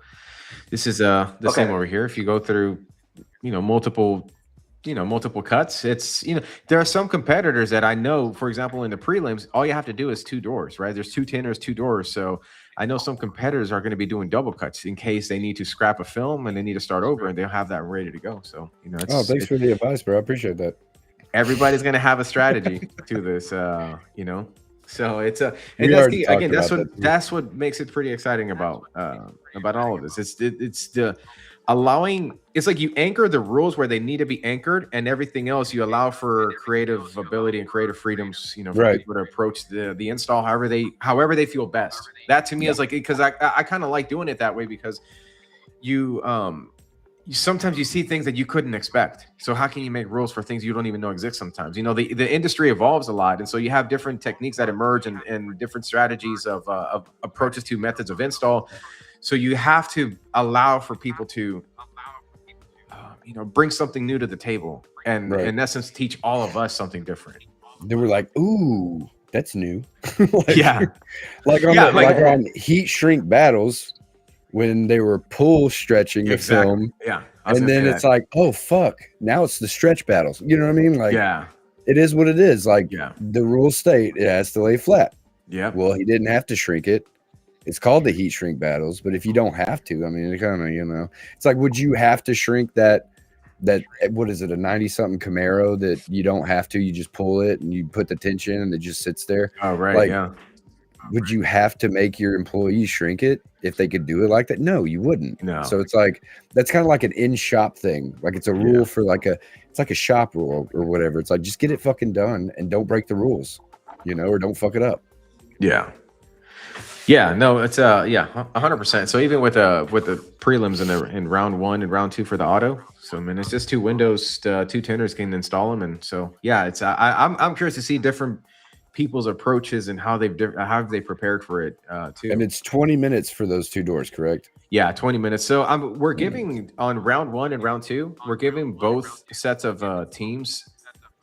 this is the same over here. If you go through, multiple cuts, it's, there are some competitors that I know, for example, in the prelims, all you have to do is 2 doors, right? There's 2 tinters, 2 doors. So I know some competitors are going to be doing double cuts in case they need to scrap a film and they need to start over, and they'll have that ready to go. So, thanks for the advice, bro. I appreciate that. Everybody's going to have a strategy to this, So it's that's what makes it pretty exciting about all of this. It's like you anchor the rules where they need to be anchored, and everything else you allow for creative ability and creative freedoms, for people to approach the install however they feel best. That to me is like, because I kind of like doing it that way, because you sometimes you see things that you couldn't expect. So how can you make rules for things you don't even know exist sometimes? You know, the industry evolves a lot. And so you have different techniques that emerge and different strategies of approaches to methods of install. So you have to allow for people to, bring something new to the table and in essence, teach all of us something different. They were like, ooh, that's new. like on heat shrink battles when they were pull stretching the film. Yeah. And then it's like, oh, fuck. Now it's the stretch battles. You know what I mean? Like, it is what it is. Like, the rules state it has to lay flat. Yeah. Well, he didn't have to shrink it. It's called the heat shrink battles. But if you don't have to, I mean, it kind of, it's like, would you have to shrink that, what is it, a 90-something Camaro that you don't have to? You just pull it and you put the tension and it just sits there. Oh, right. Like, would you have to make your employees shrink it if they could do it like that? No, you wouldn't. No. So it's like, that's kind of like an in-shop thing. Like it's a rule for it's like a shop rule or whatever. It's like, just get it fucking done and don't break the rules, or don't fuck it up. Yeah. Yeah, no, it's 100%. So even with the prelims in round 1 and round 2 for the auto, so I mean it's just 2 windows, 2 tenders can install them, and so it's I'm curious to see different people's approaches and how they've prepared for it too. And it's 20 minutes for those 2 doors, correct? Yeah, 20 minutes. So we're giving on round 1 and round 2, we're giving both sets of teams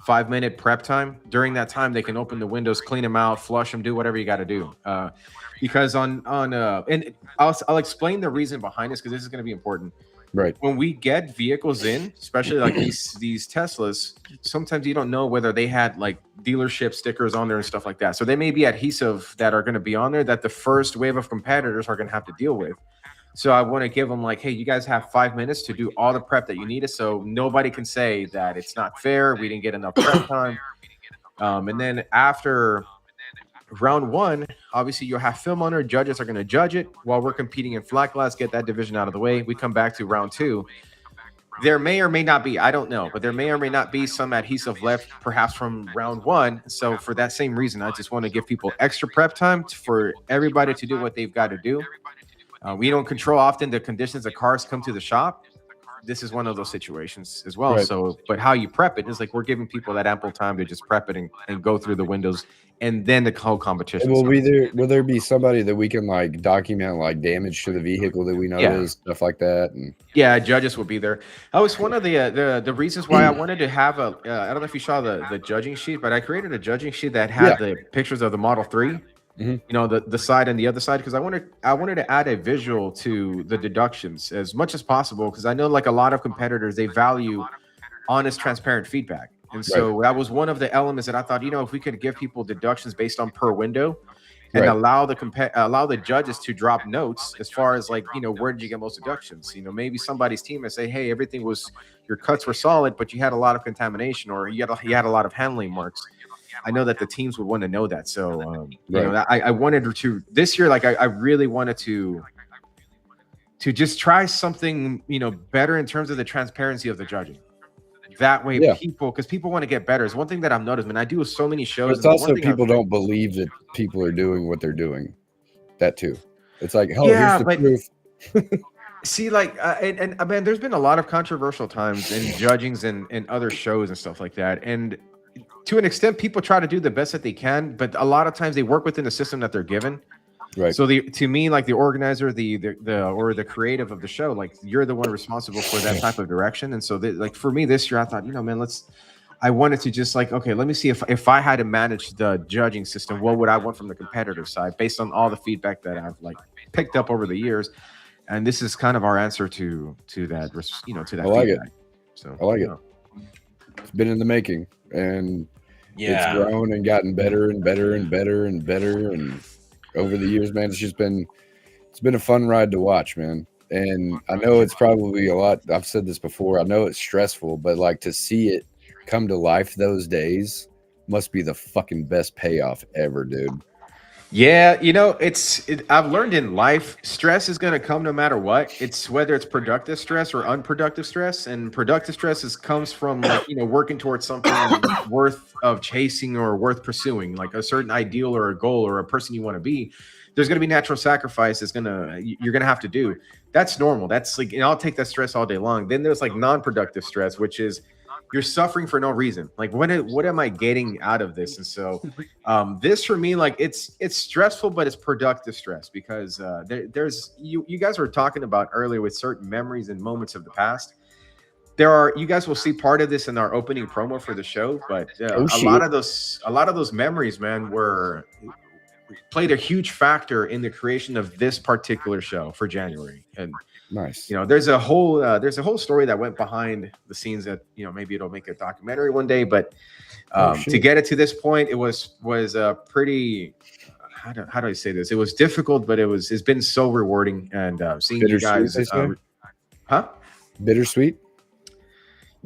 5-minute prep time. During that time, they can open the windows, clean them out, flush them, do whatever you got to do. Because and I'll explain the reason behind this because this is going to be important. Right. When we get vehicles in, especially like these Teslas, sometimes you don't know whether they had like dealership stickers on there and stuff like that. So they may be adhesive that are going to be on there that the first wave of competitors are going to have to deal with. So I want to give them like, hey, you guys have 5 minutes to do all the prep that you needed. So nobody can say that it's not fair. We didn't get enough prep time. And then after round 1, obviously you'll have film on. Judges are going to judge it while we're competing in flat glass, get that division out of the way. We come back to round 2. There may or may not be, I don't know, but there may or may not be some adhesive left perhaps from round 1. So for that same reason, I just want to give people extra prep time for everybody to do what they've got to do. We don't control often the conditions that cars come to the shop. This is one of those situations as well. Right. So, but how you prep it is like we're giving people that ample time to just prep it and go through the windows, and then the whole competition. Will there be somebody that we can like document like damage to the vehicle that we notice, stuff like that? And judges will be there. That was one of the reasons why I wanted to have a. I don't know if you saw the judging sheet, but I created a judging sheet that had the pictures of the Model 3. Mm-hmm. The side and the other side, because I wanted to add a visual to the deductions as much as possible, because I know like a lot of competitors, they value honest, transparent feedback, and so that was one of the elements that I thought, if we could give people deductions based on per window and allow the judges to drop notes as far as like, where did you get most deductions? Maybe somebody's team and say, hey, your cuts were solid, but you had a lot of contamination, or you had a lot of handling marks. I know that the teams would want to know that. So, I wanted to this year, like I really wanted to just try something, better in terms of the transparency of the judging. That way, because people want to get better. It's one thing that I've noticed, man. I do so many shows. But it's also people don't believe that people are doing what they're doing. That too. It's like, here's the proof. See, like, and I mean, there's been a lot of controversial times in judgings and other shows and stuff like that. And to an extent, people try to do the best that they can, but a lot of times they work within the system that they're given. Right. So to me, like the organizer, or the creative of the show, like you're the one responsible for that type of direction. And so like for me this year, I thought, man, I wanted to just like, okay, let me see if I had to manage the judging system, what would I want from the competitive side based on all the feedback that I've like picked up over the years. And this is kind of our answer to that, to that I like feedback. It. So I like it. It's been in the making, and it's grown and gotten better and better and better and better. And over the years, man, it's been a fun ride to watch, man. And I know it's probably a lot. I've said this before. I know it's stressful, but like to see it come to life those days must be the fucking best payoff ever, dude. Yeah, I've learned in life, stress is going to come no matter what. It's whether it's productive stress or unproductive stress. And productive stress comes from working towards something worth of chasing or worth pursuing, like a certain ideal or a goal or a person you want to be. There's going to be natural sacrifice you're going to have to do. That's normal. That's like, I'll take that stress all day long. Then there's like non-productive stress, which is you're suffering for no reason. Like, what am I getting out of this? And so this for me, like it's stressful, but it's productive stress because there's you guys were talking about earlier with certain memories and moments of the past. You guys will see part of this in our opening promo for the show, but a lot of those memories, man, played a huge factor in the creation of this particular show for January. And nice. There's a whole story that went behind the scenes that maybe it'll make a documentary one day, but to get it to this point, it was pretty. How do I say this? It was difficult, but it's been so rewarding. And seeing you guys, bittersweet.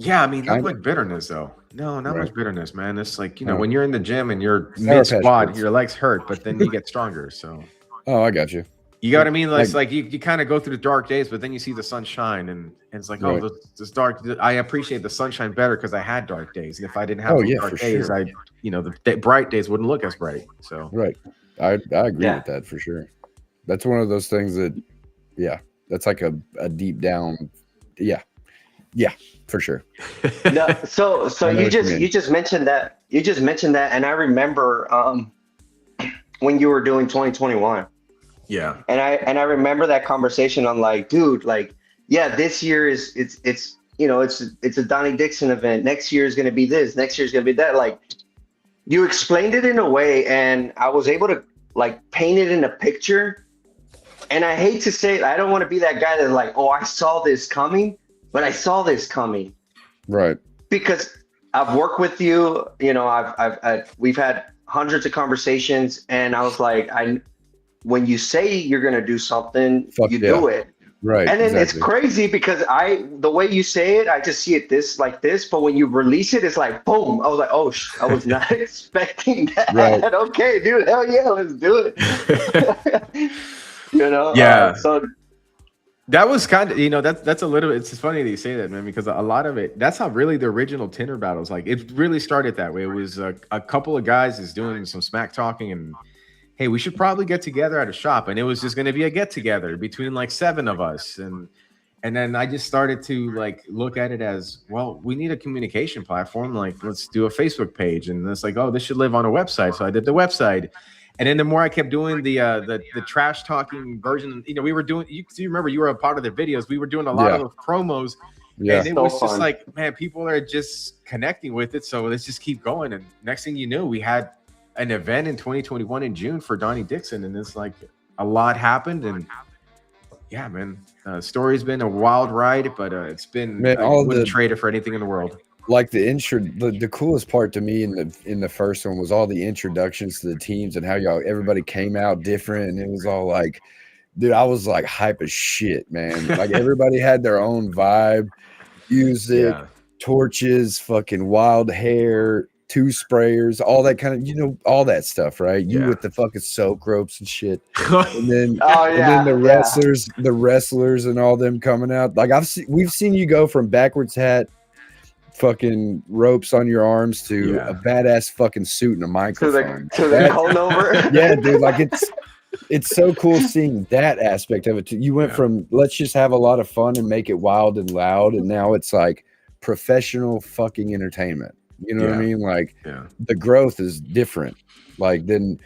Yeah, I mean, not much bitterness though. No, not much bitterness, man. It's like when you're in the gym and you're mid squat, your legs hurt, but then you get stronger. So. Oh, I got you. You got what I mean? It's like you kind of go through the dark days, but then you see the sunshine, and it's like, oh, this dark. I appreciate the sunshine better because I had dark days, and if I didn't have dark days, the bright days wouldn't look as bright. So I agree with that for sure. That's one of those things that, that's like a deep down, for sure. No, so you just mentioned that, and I remember when you were doing 2021. Yeah. And I remember that conversation. I'm like, dude, like, this year it's a Donnie Dixon event. Next year is going to be this. Next year is going to be that. Like, you explained it in a way, and I was able to like paint it in a picture. And I hate to say it, I don't want to be that guy that's like, oh, I saw this coming, but I saw this coming. Right. Because I've worked with you, we've had hundreds of conversations, and I was like, when you say you're going to do something, do it. Right. And then it's crazy because the way you say it, I just see it like this. But when you release it, it's like, boom. I was like, oh, I was not expecting that. Right. Okay, dude. Hell yeah. Let's do it. Yeah. So that was kind of, that's a little, it's funny that you say that, man, because a lot of it, that's how really the original Tinter Battles, like it really started that way. It was a couple of guys is doing some smack talking and, hey, we should probably get together at a shop. And it was just going to be a get together between like 7 of us. And then I just started to like look at it as, well, we need a communication platform. Like, let's do a Facebook page. And it's like, oh, this should live on a website. So I did the website. And then the more I kept doing the trash talking version, we were doing, you remember you were a part of the videos. We were doing a lot of those promos. Yeah. And it was just like, man, people are just connecting with it. So let's just keep going. And next thing you knew, we had an event in 2021 in June for Donnie Dixon, and it's like a lot happened, and yeah, man, story's been a wild ride, but it's been, I wouldn't trade it for anything in the world. Like the coolest part to me in the first one was all the introductions to the teams and how everybody came out different, and it was all like, dude, I was like hype as shit, man. Like everybody had their own vibe, music, torches, fucking wild hair, 2 sprayers, all that kind of, all that stuff, right? You with the fucking soak ropes and shit. And then, and then the wrestlers and all them coming out. Like we've seen you go from backwards hat, fucking ropes on your arms to a badass fucking suit and a microphone. To the cone over. Yeah, dude. Like it's so cool seeing that aspect of it. You went from let's just have a lot of fun and make it wild and loud, and now it's like professional fucking entertainment. You know what I mean? Like the growth is different. Like than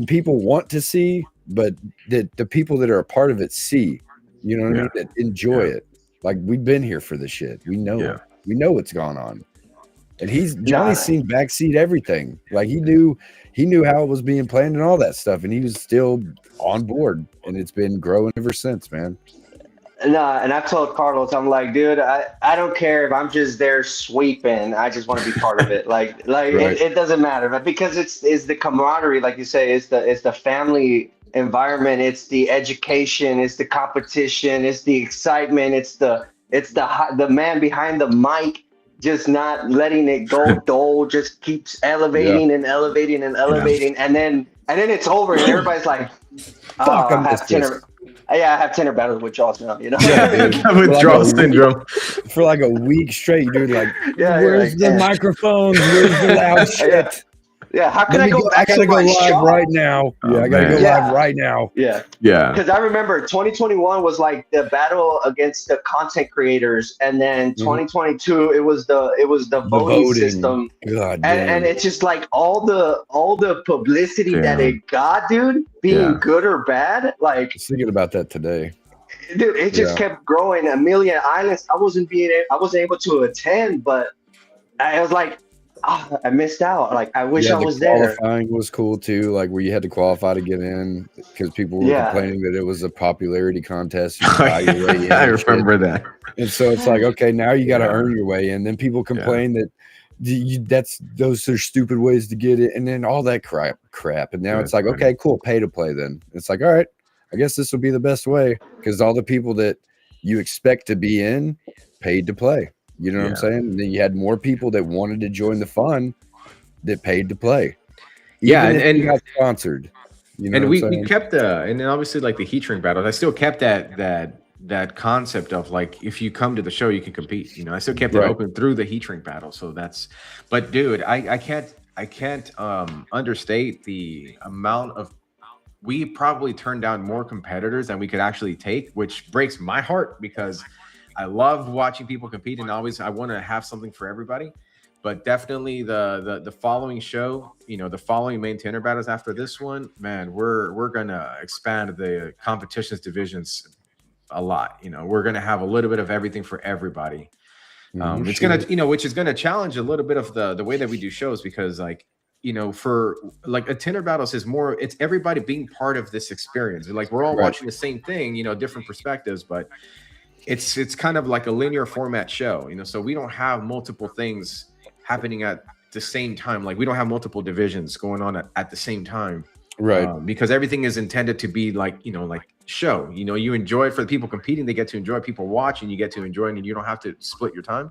people want to see, but the people that are a part of it see. You know what I mean? That enjoy it. Like we've been here for the shit. We know it. We know what's going on. And Johnny's seen backseat everything. Like he knew how it was being planned and all that stuff, and he was still on board. And it's been growing ever since, man. No, and I told Carlos, I'm like, dude, I don't care if I'm just there sweeping. I just want to be part of it. Like it doesn't matter, but because it's the camaraderie, like you say, it's the family environment, it's the education, it's the competition, it's the excitement, it's the man behind the mic just not letting it go dull, just keeps elevating and elevating and elevating, and then and then it's over, and everybody's like, "Oh, Fuck, I I have missed this. Tinter. Yeah, I have Tinter Battles withdrawals now." You know? Yeah, dude. Withdrawal syndrome. For like a week straight, dude. Like, Yeah, where's like, the damn. microphones? Where's the loud shit? Yeah, how can Let I me go back I gotta to go my live shop? right now. Oh, I gotta man. go Yeah. live right now. Yeah, Yeah. because I remember 2021 was like the battle against the content creators, and then 2022 it was the The voting voting. system, God and damn. it's just like all the publicity that Damn. it got, dude, being Yeah. good or bad, like, I was thinking about that today. dude, it just kept growing. A million islands. I wasn't able to attend, but I was like, I missed out. Like, I wish I was the there. qualifying was cool too, like where you had to qualify to get in because people were complaining that it was a popularity contest. You buy your way in I and shit. remember that. And so it's like, okay, now you got to Yeah. earn your way in. Then people complain that those are stupid ways to get it, and then all that crap. And now it's like, okay, cool, pay to play. Then it's like, all right, I guess this will be the best way because all the people that you expect to be in paid to play. You know what I'm saying? And then you had more people that wanted to join the fun that paid to play. Even if you got sponsored. You know and what I'm we saying? kept and then obviously like the heat shrink battles. I still kept that concept of like if you come to the show you can compete. You know, I still kept it open through the heat shrink battle. So that's, but dude, I can't understate the amount of, we probably turned down more competitors than we could actually take, which breaks my heart because I love watching people compete and always I want to have something for everybody. But definitely the following show, you know, the following main Tinter Battles after this one, man, we're gonna expand the competitions divisions a lot. You know, we're gonna have a little bit of everything for everybody. It's gonna, you know, which is gonna challenge a little bit of the way that we do shows because like, you know, for like a Tinter Battles is more, it's everybody being part of this experience. Like we're all watching the same thing, you know, different perspectives, but it's kind of like a linear format show, you know, so we don't have multiple things happening at the same time. Like we don't have multiple divisions going on at the same time, right? Because everything is intended to be like, you know, like show, you know, you enjoy it for the people competing, they get to enjoy, people watching, you get to enjoy it, and you don't have to split your time.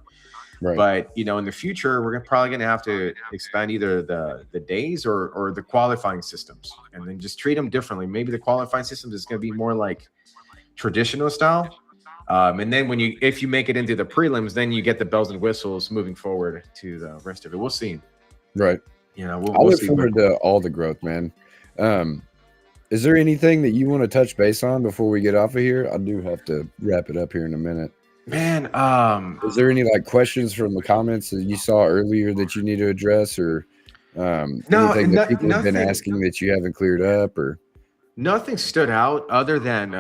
Right. But you know, in the future, we're probably going to have to expand either the days or the qualifying systems, and then just treat them differently. Maybe the qualifying systems is going to be more like traditional style. And then if you make it into the prelims, then you get the bells and whistles moving forward to the rest of it. We'll see. Right. You know, we'll look forward to all the growth, man. Is there anything that you want to touch base on before we get off of here? I do have to wrap it up here in a minute. Man, is there any like questions from the comments that you saw earlier that you need to address, or anything that people have been asking that you haven't cleared up, or nothing stood out other than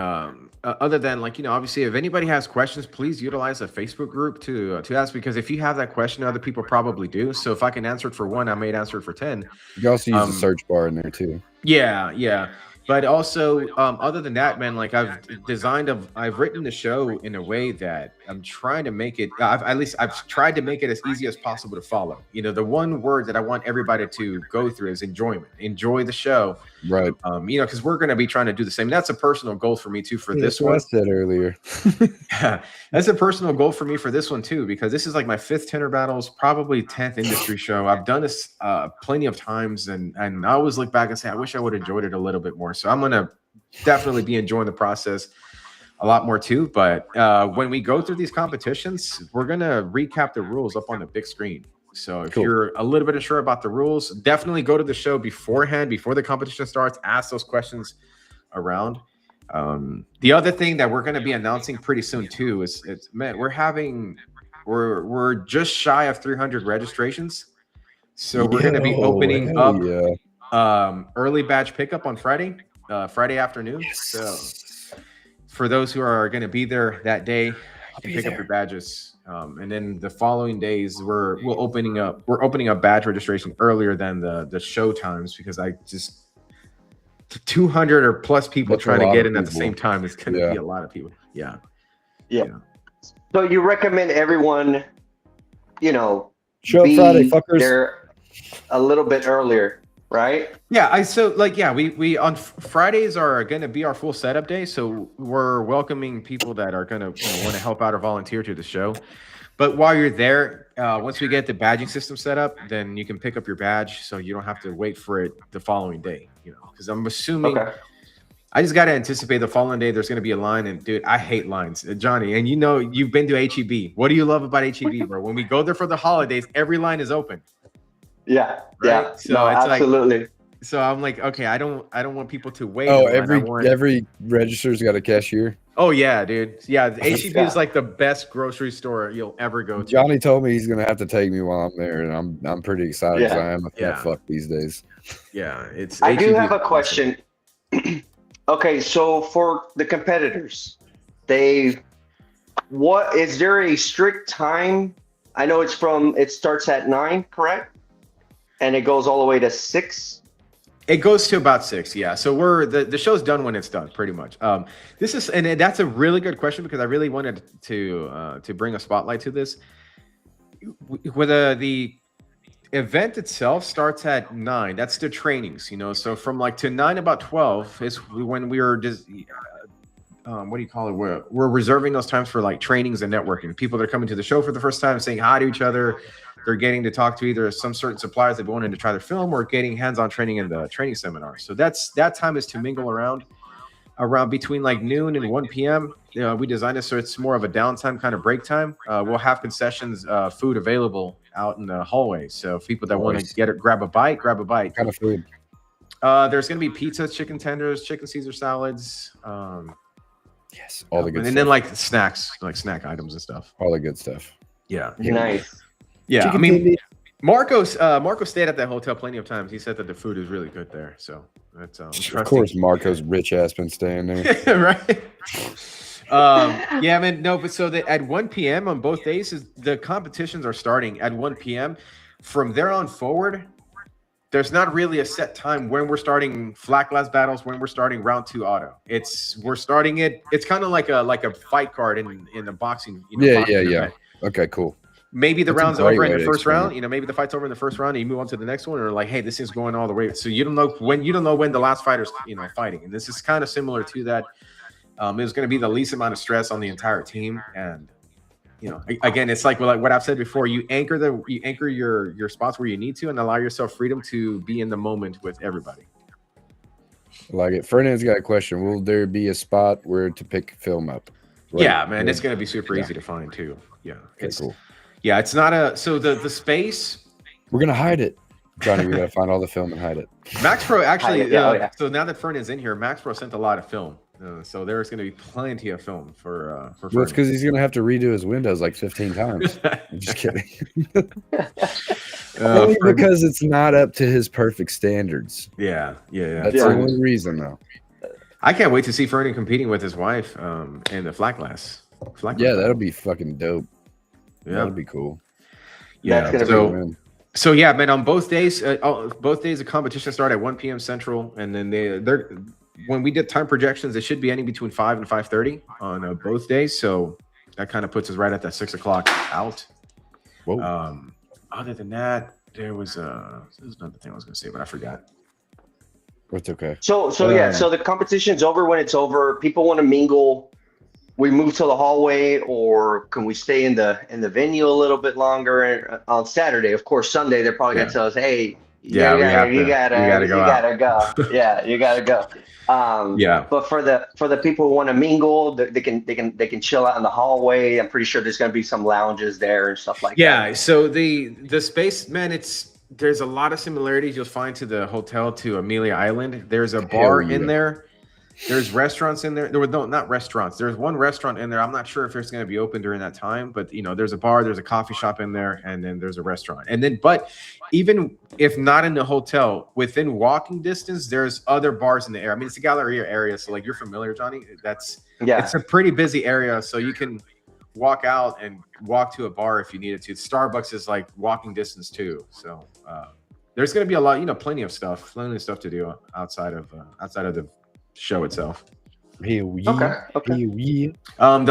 like, you know, obviously if anybody has questions, please utilize a Facebook group to ask, because if you have that question, other people probably do. So if I can answer it for one, I may answer it for 10. You also use the search bar in there too. Yeah. But also, other than that, man, like I've written the show in a way that I'm trying to make it, I've tried to make it as easy as possible to follow. You know, the one word that I want everybody to go through is enjoyment. Enjoy the show. Right. You know, because we're going to be trying to do the same. That's a personal goal for me too for this one. That's what I said earlier. That's a personal goal for me for this one too, because this is like my 5th Tinter Battles, probably 10th industry show. I've done this plenty of times, and I always look back and say, I wish I would have enjoyed it a little bit more. So I'm going to definitely be enjoying the process a lot more too. But when we go through these competitions, we're going to recap the rules up on the big screen. So if you're a little bit unsure about the rules, definitely go to the show beforehand, before the competition starts, ask those questions around. The other thing that we're going to be announcing pretty soon too is man, we're just shy of 300 registrations. So we're going to be opening up early badge pickup on Friday afternoon. Yes. So for those who are going to be there that day, you can pick up your badges. And then the following days, we're opening up badge registration earlier than the show times, because 200 or plus people trying to get in at the same time is going to be a lot of people. Yeah. So you recommend everyone, you know, show up Friday, fuckers. There a little bit earlier, right? Yeah. We on Fridays are going to be our full setup day. So we're welcoming people that are going to want to help out or volunteer to the show. But while you're there, once we get the badging system set up, then you can pick up your badge, so you don't have to wait for it the following day. Because I'm assuming. Okay. I just got to anticipate the following day there's going to be a line, and dude, I hate lines, Johnny. And you've been to HEB. What do you love about HEB, bro? When we go there for the holidays, every line is open. Yeah. Right? Yeah. So no, it's absolutely. like, so I'm like, okay, I don't want people to wait. Oh, every register's got a cashier. Oh yeah, dude. Yeah, the HEB Yeah. is like the best grocery store you'll ever go to. Johnny told me he's gonna have to take me while I'm there, and I'm pretty excited because I am a fat fuck these days. Yeah, it's. I do HEB have a question. Okay, so for the competitors, what is there a strict time? I know it starts at 9, correct? And it goes all the way to 6. It goes to about 6, yeah. So the show's done when it's done, pretty much. That's a really good question because I really wanted to bring a spotlight to this. With the event itself starts at 9. That's the trainings, So from like to 9, about 12 is when we are just what do you call it? We're reserving those times for like trainings and networking. People that are coming to the show for the first time, saying hi to each other. They're getting to talk to either some certain suppliers that wanted to try their film or getting hands-on training in the training seminar. So that time is to mingle around between like noon and 1 p.m. We designed it so it's more of a downtime kind of break time. We'll have concessions, food available out in the hallway. So if people that want to grab a bite. What kind of food? There's going to be pizza, chicken tenders, chicken Caesar salads. Yes, all the good stuff. And then like snacks, like snack items and stuff. All the good stuff. Yeah. Nice. Yeah, I mean, Marco stayed at that hotel plenty of times. He said that the food is really good there. So that's of course, Marco's rich ass been staying there, right? Yeah, man. No, but so that at 1 p.m. on both days, the competitions are starting at 1 p.m. From there on forward, there's not really a set time when we're starting flat glass battles, when we're starting round 2 auto. We're starting it. It's kind of like a fight card in the boxing. Yeah. Event. Okay, cool. Maybe the round's over in the first round. Maybe the fight's over in the first round and you move on to the next one, or like, hey, this is going all the way. So you don't know when the last fighter's fighting. And this is kind of similar to that. It was going to be the least amount of stress on the entire team. And again, it's like what I've said before. You anchor your spots where you need to and allow yourself freedom to be in the moment with everybody. Like it. Fernand's got a question. Will there be a spot where to pick film up? Right? Yeah, man, it's going to be super easy to find too. Yeah, it's cool. Yeah, it's not so the space. We're gonna hide it, Johnny. We gotta find all the film and hide it. Max Pro actually. So now that Fernand's in here, Max Pro sent a lot of film. So there's going to be plenty of film for. Well, it's because he's going to have to redo his windows like 15 times. I'm just kidding. Only because it's not up to his perfect standards. Yeah. That's the only reason, though. I can't wait to see Fernand competing with his wife in the flat glass. That'll be fucking dope. Yeah, that'd be cool. Yeah, so yeah, man. On both days, the competition start at 1 p.m. Central, and then they're when we did time projections, it should be ending between 5 and 5:30 on both days. So that kind of puts us right at that 6 o'clock out. Whoa. Other than that, there's another thing I was going to say, but I forgot. It's okay. So the competition's over. When it's over, people want to mingle. We move to the hallway, or can we stay in the venue a little bit longer? And on Saturday, of course, Sunday they're probably gonna tell us, "Hey, you gotta go. Yeah, you gotta go." But for the people who want to mingle, they can chill out in the hallway. I'm pretty sure there's gonna be some lounges there and stuff like that. Yeah. So the space, man, there's a lot of similarities you'll find to the hotel to Amelia Island. There's a bar in there. There's restaurants in there. There were not restaurants. There's one restaurant in there. I'm not sure if it's going to be open during that time, but there's a bar, there's a coffee shop in there, and then there's a restaurant. And then, but even if not in the hotel, within walking distance, there's other bars in the area. I mean, it's a Galleria area, so like you're familiar, Johnny. It's a pretty busy area, so you can walk out and walk to a bar if you needed to. Starbucks is like walking distance too. So there's going to be a lot, plenty of stuff to do outside of the show itself. Okay. The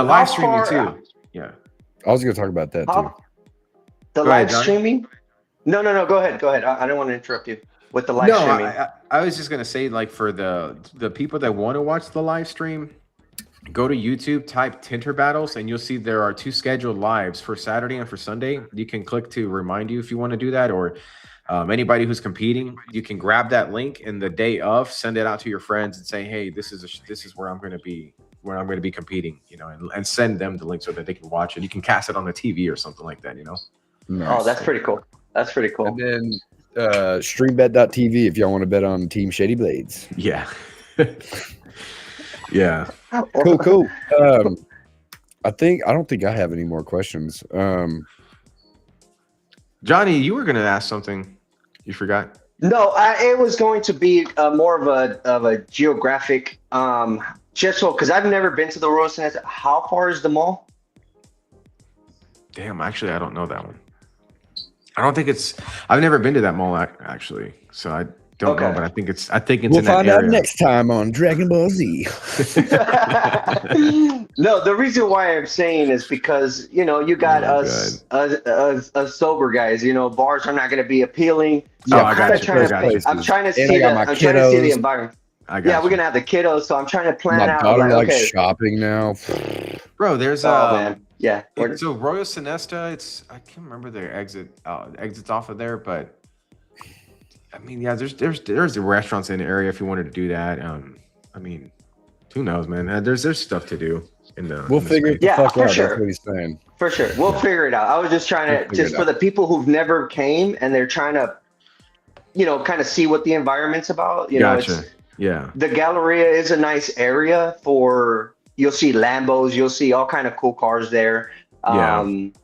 live streaming too. Yeah. I was going to talk about that too. The live streaming? No. Go ahead. I don't want to interrupt you with the live streaming. I was just going to say, like, for the people that want to watch the live stream, go to YouTube, type Tinter Battles, and you'll see there are 2 scheduled lives for Saturday and for Sunday. You can click to remind you if you want to do that, or anybody who's competing, you can grab that link and the day of send it out to your friends and say, hey, this is where I'm going to be competing, and send them the link so that they can watch it. You can cast it on the TV or something like that, Nice. Oh, that's pretty cool. That's pretty cool. And then streambet.tv if y'all want to bet on Team Shady Blades. Yeah. Yeah. Cool. I don't think I have any more questions. Johnny, you were going to ask something. You forgot? No, it was going to be more of a geographic, just so, because I've never been to the Royal Senate. How far is the mall? Damn, actually, I don't know that one. I've never been to that mall actually, so I don't know, but I think it's we'll in that find area. out next time on Dragon Ball Z. No, the reason why I'm saying is because you got us sober guys. Bars are not going to be appealing. So I got you. I'm trying to see the environment. We're gonna have the kiddos, so I'm trying to plan out. My daughter likes shopping now. Bro, there's man. Yeah. So Royal Sinesta, I can't remember their exits off of there, but I mean, yeah, there's the restaurants in the area if you wanted to do that. I mean, who knows, man? There's stuff to do in the. We'll figure it the fuck out. Sure. That's what he's saying. For sure, we'll figure it out. I was just trying to for the people who've never came and they're trying to, kind of see what the environment's about. Gotcha. Yeah. The Galleria is a nice area for. You'll see Lambos. You'll see all kind of cool cars there. And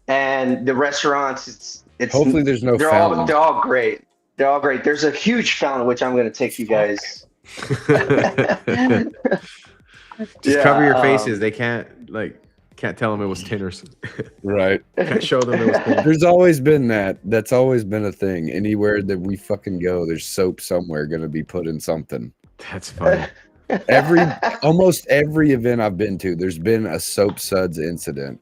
the restaurants, it's hopefully there's no fountain. They're all great. They're all great. There's a huge fountain, which I'm going to take you guys. Just cover your faces. They can't tell them it was Tinners. Right. Can't show them it was Tinners. There's always been that. That's always been a thing. Anywhere that we fucking go, there's soap somewhere going to be put in something. That's funny. Almost every event I've been to, there's been a soap suds incident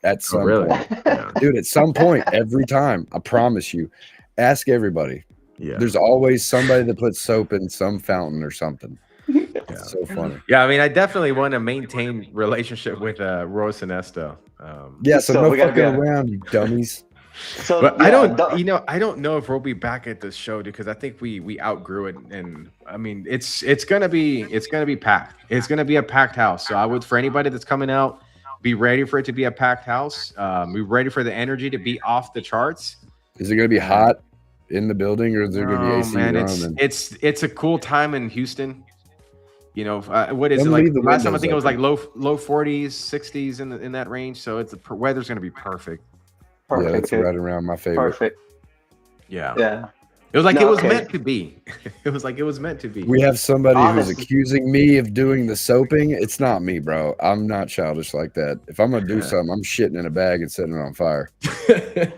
at some point. Yeah. Dude, at some point, every time, I promise you, ask everybody. Yeah. There's always somebody that puts soap in some fountain or something. It's so funny. Yeah, I mean, I definitely want to maintain relationship with Roy Sinesta. So no fucking around, you dummies. So, but I don't know if we'll be back at this show because I think we outgrew it, and I mean it's gonna be packed. It's gonna be a packed house. So I would, for anybody that's coming out, be ready for it to be a packed house. Be ready for the energy to be off the charts. Is it gonna be hot in the building, or is there gonna be AC? Man, it's a cool time in Houston. What is it like? Last time I think it was like low 40s, 60s in that range. So the weather's gonna be perfect. Perfect. Yeah, that's right around my favorite. Perfect. Yeah. It was like it was meant to be. It was like it was meant to be. We have somebody who's accusing me of doing the soaping. It's not me, bro. I'm not childish like that. If I'm gonna do something, I'm shitting in a bag and setting it on fire. If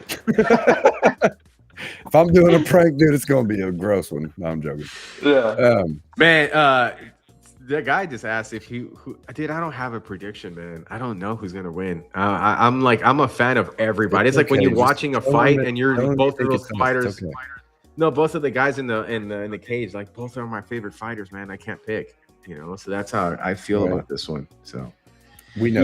I'm doing a prank, dude, it's gonna be a gross one. No, I'm joking. Yeah. Man, the guy just asked if I don't have a prediction, man. I don't know who's gonna win. I'm a fan of everybody. It's like when you're watching a fight and you're both of those fighters. Okay. No, both of the guys in the cage, like both are my favorite fighters, man. I can't pick, So that's how I feel about this one. So we know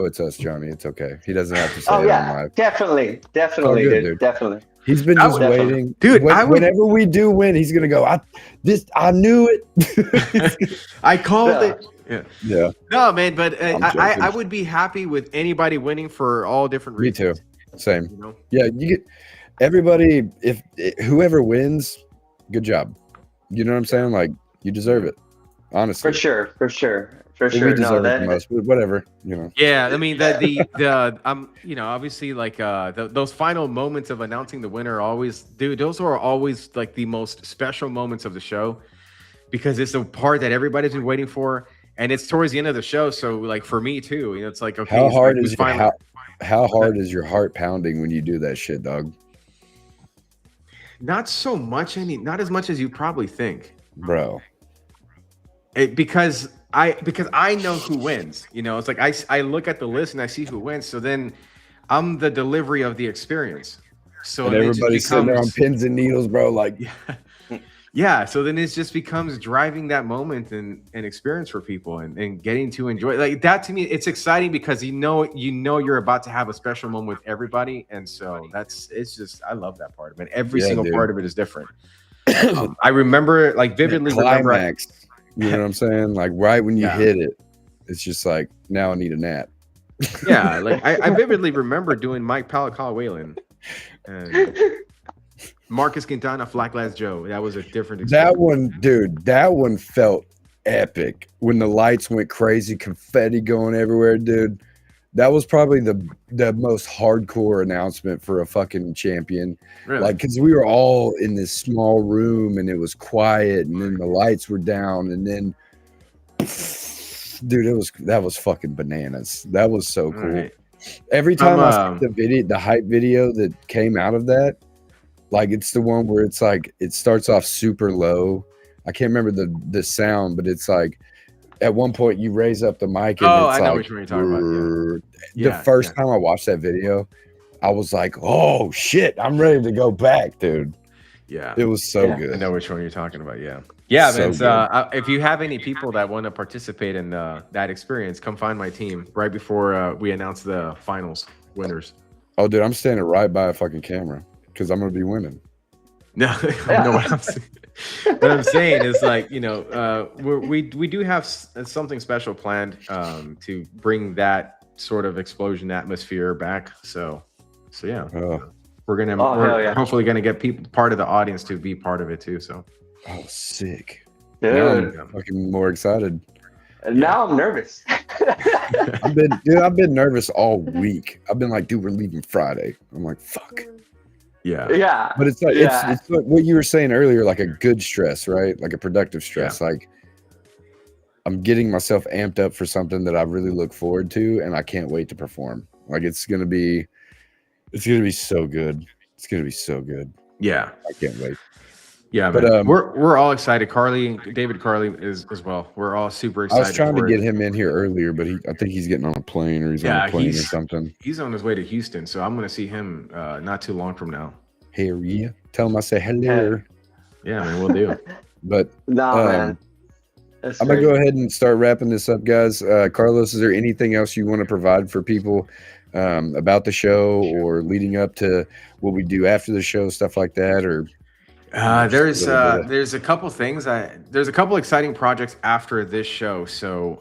it's us, Johnny. It's okay. He doesn't have to say it on live. Definitely, dude. Definitely. He's been just waiting, dude. Whenever we do win, he's gonna go. I knew it. I called it. Yeah. No, man, but I would be happy with anybody winning for all different reasons. Me too. Same. Yeah, you get everybody. If whoever wins, good job. You know what I'm saying? Like you deserve it. Honestly, for sure. We deserve it the most, but whatever, Yeah, I mean obviously like those final moments of announcing the winner are always, dude. Those are always like the most special moments of the show because it's the part that everybody's been waiting for, and it's towards the end of the show. So like for me too, it's like okay, how hard is your heart pounding when you do that shit, dog? Not so much, not as much as you probably think, bro. Because I know who wins. It's like I look at the list and I see who wins. So then I'm the delivery of the experience. So and everybody's sitting there on pins and needles, bro. Like, Yeah, so then it just becomes driving that moment and experience for people and getting to enjoy like that. To me, it's exciting because you know you're about to have a special moment with everybody, and so it's just I love that part of it. Every single part of it is different. I remember like vividly climax. You know what I'm saying? Like right when you hit it, it's just like now I need a nap. Yeah, like I vividly remember doing Mike Palacala Whalen and Marcus Quintana, Flat Glass Joe. That was a different experience. That one, dude, that one felt epic when the lights went crazy, confetti going everywhere, dude. That was probably the most hardcore announcement for a fucking champion. Really? Like, because we were all in this small room and it was quiet, and then the lights were down, and then, dude, that was fucking bananas. That was so cool. Right. Every time I see the hype video that came out of that. Like it's the one where it's like it starts off super low. I can't remember the sound, but it's like at one point you raise up the mic and it's I know like which one you're talking about. The first time I watched that video, I was like, "Oh shit, I'm ready to go back, dude." Yeah, it was so good. I know which one you're talking about. Yeah, so man. If you have any people that want to participate in that experience, come find my team right before we announce the finals winners. Oh, dude, I'm standing right by a fucking camera. Because I'm going to be winning. No, I know what I'm saying. What I'm saying is like, you know, we do have something special planned to bring that sort of explosion atmosphere back. So yeah, we're going to hopefully going to get part of the audience to be part of it too. So, sick. Dude. Now I'm fucking more excited. Now I'm nervous. I've been nervous all week. I've been like, dude, we're leaving Friday. I'm like, fuck. Yeah. But it's like it's like what you were saying earlier, like a good stress, right? Like a productive stress. Like I'm getting myself amped up for something that I really look forward to, and I can't wait to perform. Like it's gonna be so good. It's gonna be so good. Yeah, I can't wait. Yeah, but we're all excited. David Carley is as well. We're all super excited. I was trying to get him in here earlier, but I think he's getting on a plane or he's on a plane or something. He's on his way to Houston, so I'm going to see him not too long from now. Hey, yeah. Tell him I say hello. Yeah, man, we'll do. But man. I'm going to go ahead and start wrapping this up, guys. Carlos, is there anything else you want to provide for people about the show or leading up to what we do after the show, stuff like that, or... There's a couple things. There's a couple exciting projects after this show. So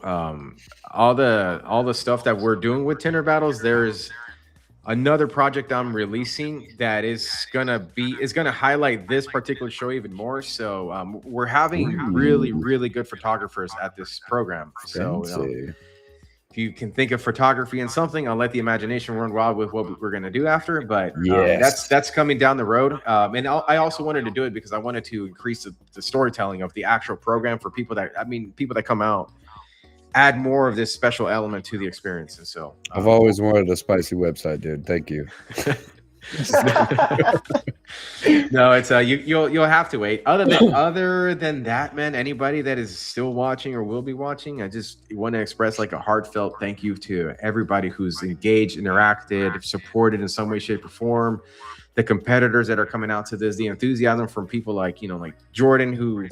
all the stuff that we're doing with Tinter Battles, there's another project I'm releasing that is gonna highlight this particular show even more. So we're having really good photographers at this program. So if you can think of photography and something, I'll let the imagination run wild with what we're going to do after. But that's coming down the road. And I also wanted to do it because I wanted to increase the storytelling of the actual program for people that come out, add more of this special element to the experience. And so I've always wanted a spicy website, dude. Thank you. No, it's you'll have to wait. Other than that, man, anybody that is still watching or will be watching, I just want to express like a heartfelt thank you to everybody who's engaged, interacted, supported in some way, shape, or form. The competitors that are coming out to this, the enthusiasm from people like Jordan, who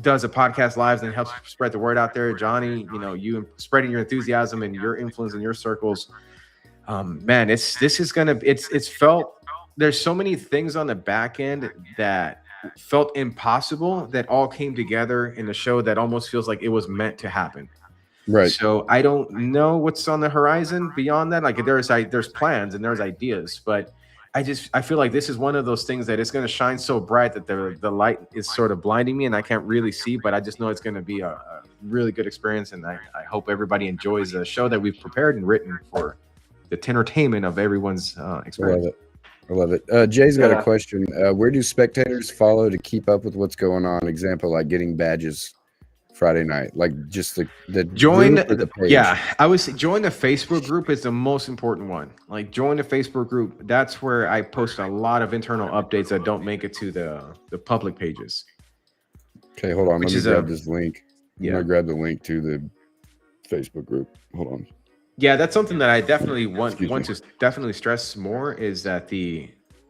does a podcast lives and helps spread the word out there. Johnny, you spreading your enthusiasm and your influence in your circles. Man, it's felt there's so many things on the back end that felt impossible that all came together in a show that almost feels like it was meant to happen. Right. So I don't know what's on the horizon beyond that. Like there's plans and there's ideas, but I feel like this is one of those things that it's going to shine so bright that the light is sort of blinding me and I can't really see, but I just know it's going to be a really good experience. And I hope everybody enjoys the show that we've prepared and written for the entertainment of everyone's experience. I love it. Jay's got a question. Where do spectators follow to keep up with what's going on? Example, like getting badges Friday night, like just the join the page. Yeah, I would say join the Facebook group is the most important one. Like join the Facebook group. That's where I post a lot of internal updates that don't make it to the public pages. Okay, hold on. Let me grab this link. I'm gonna grab the link to the Facebook group. Hold on. Yeah, that's something that I definitely want to definitely stress more is that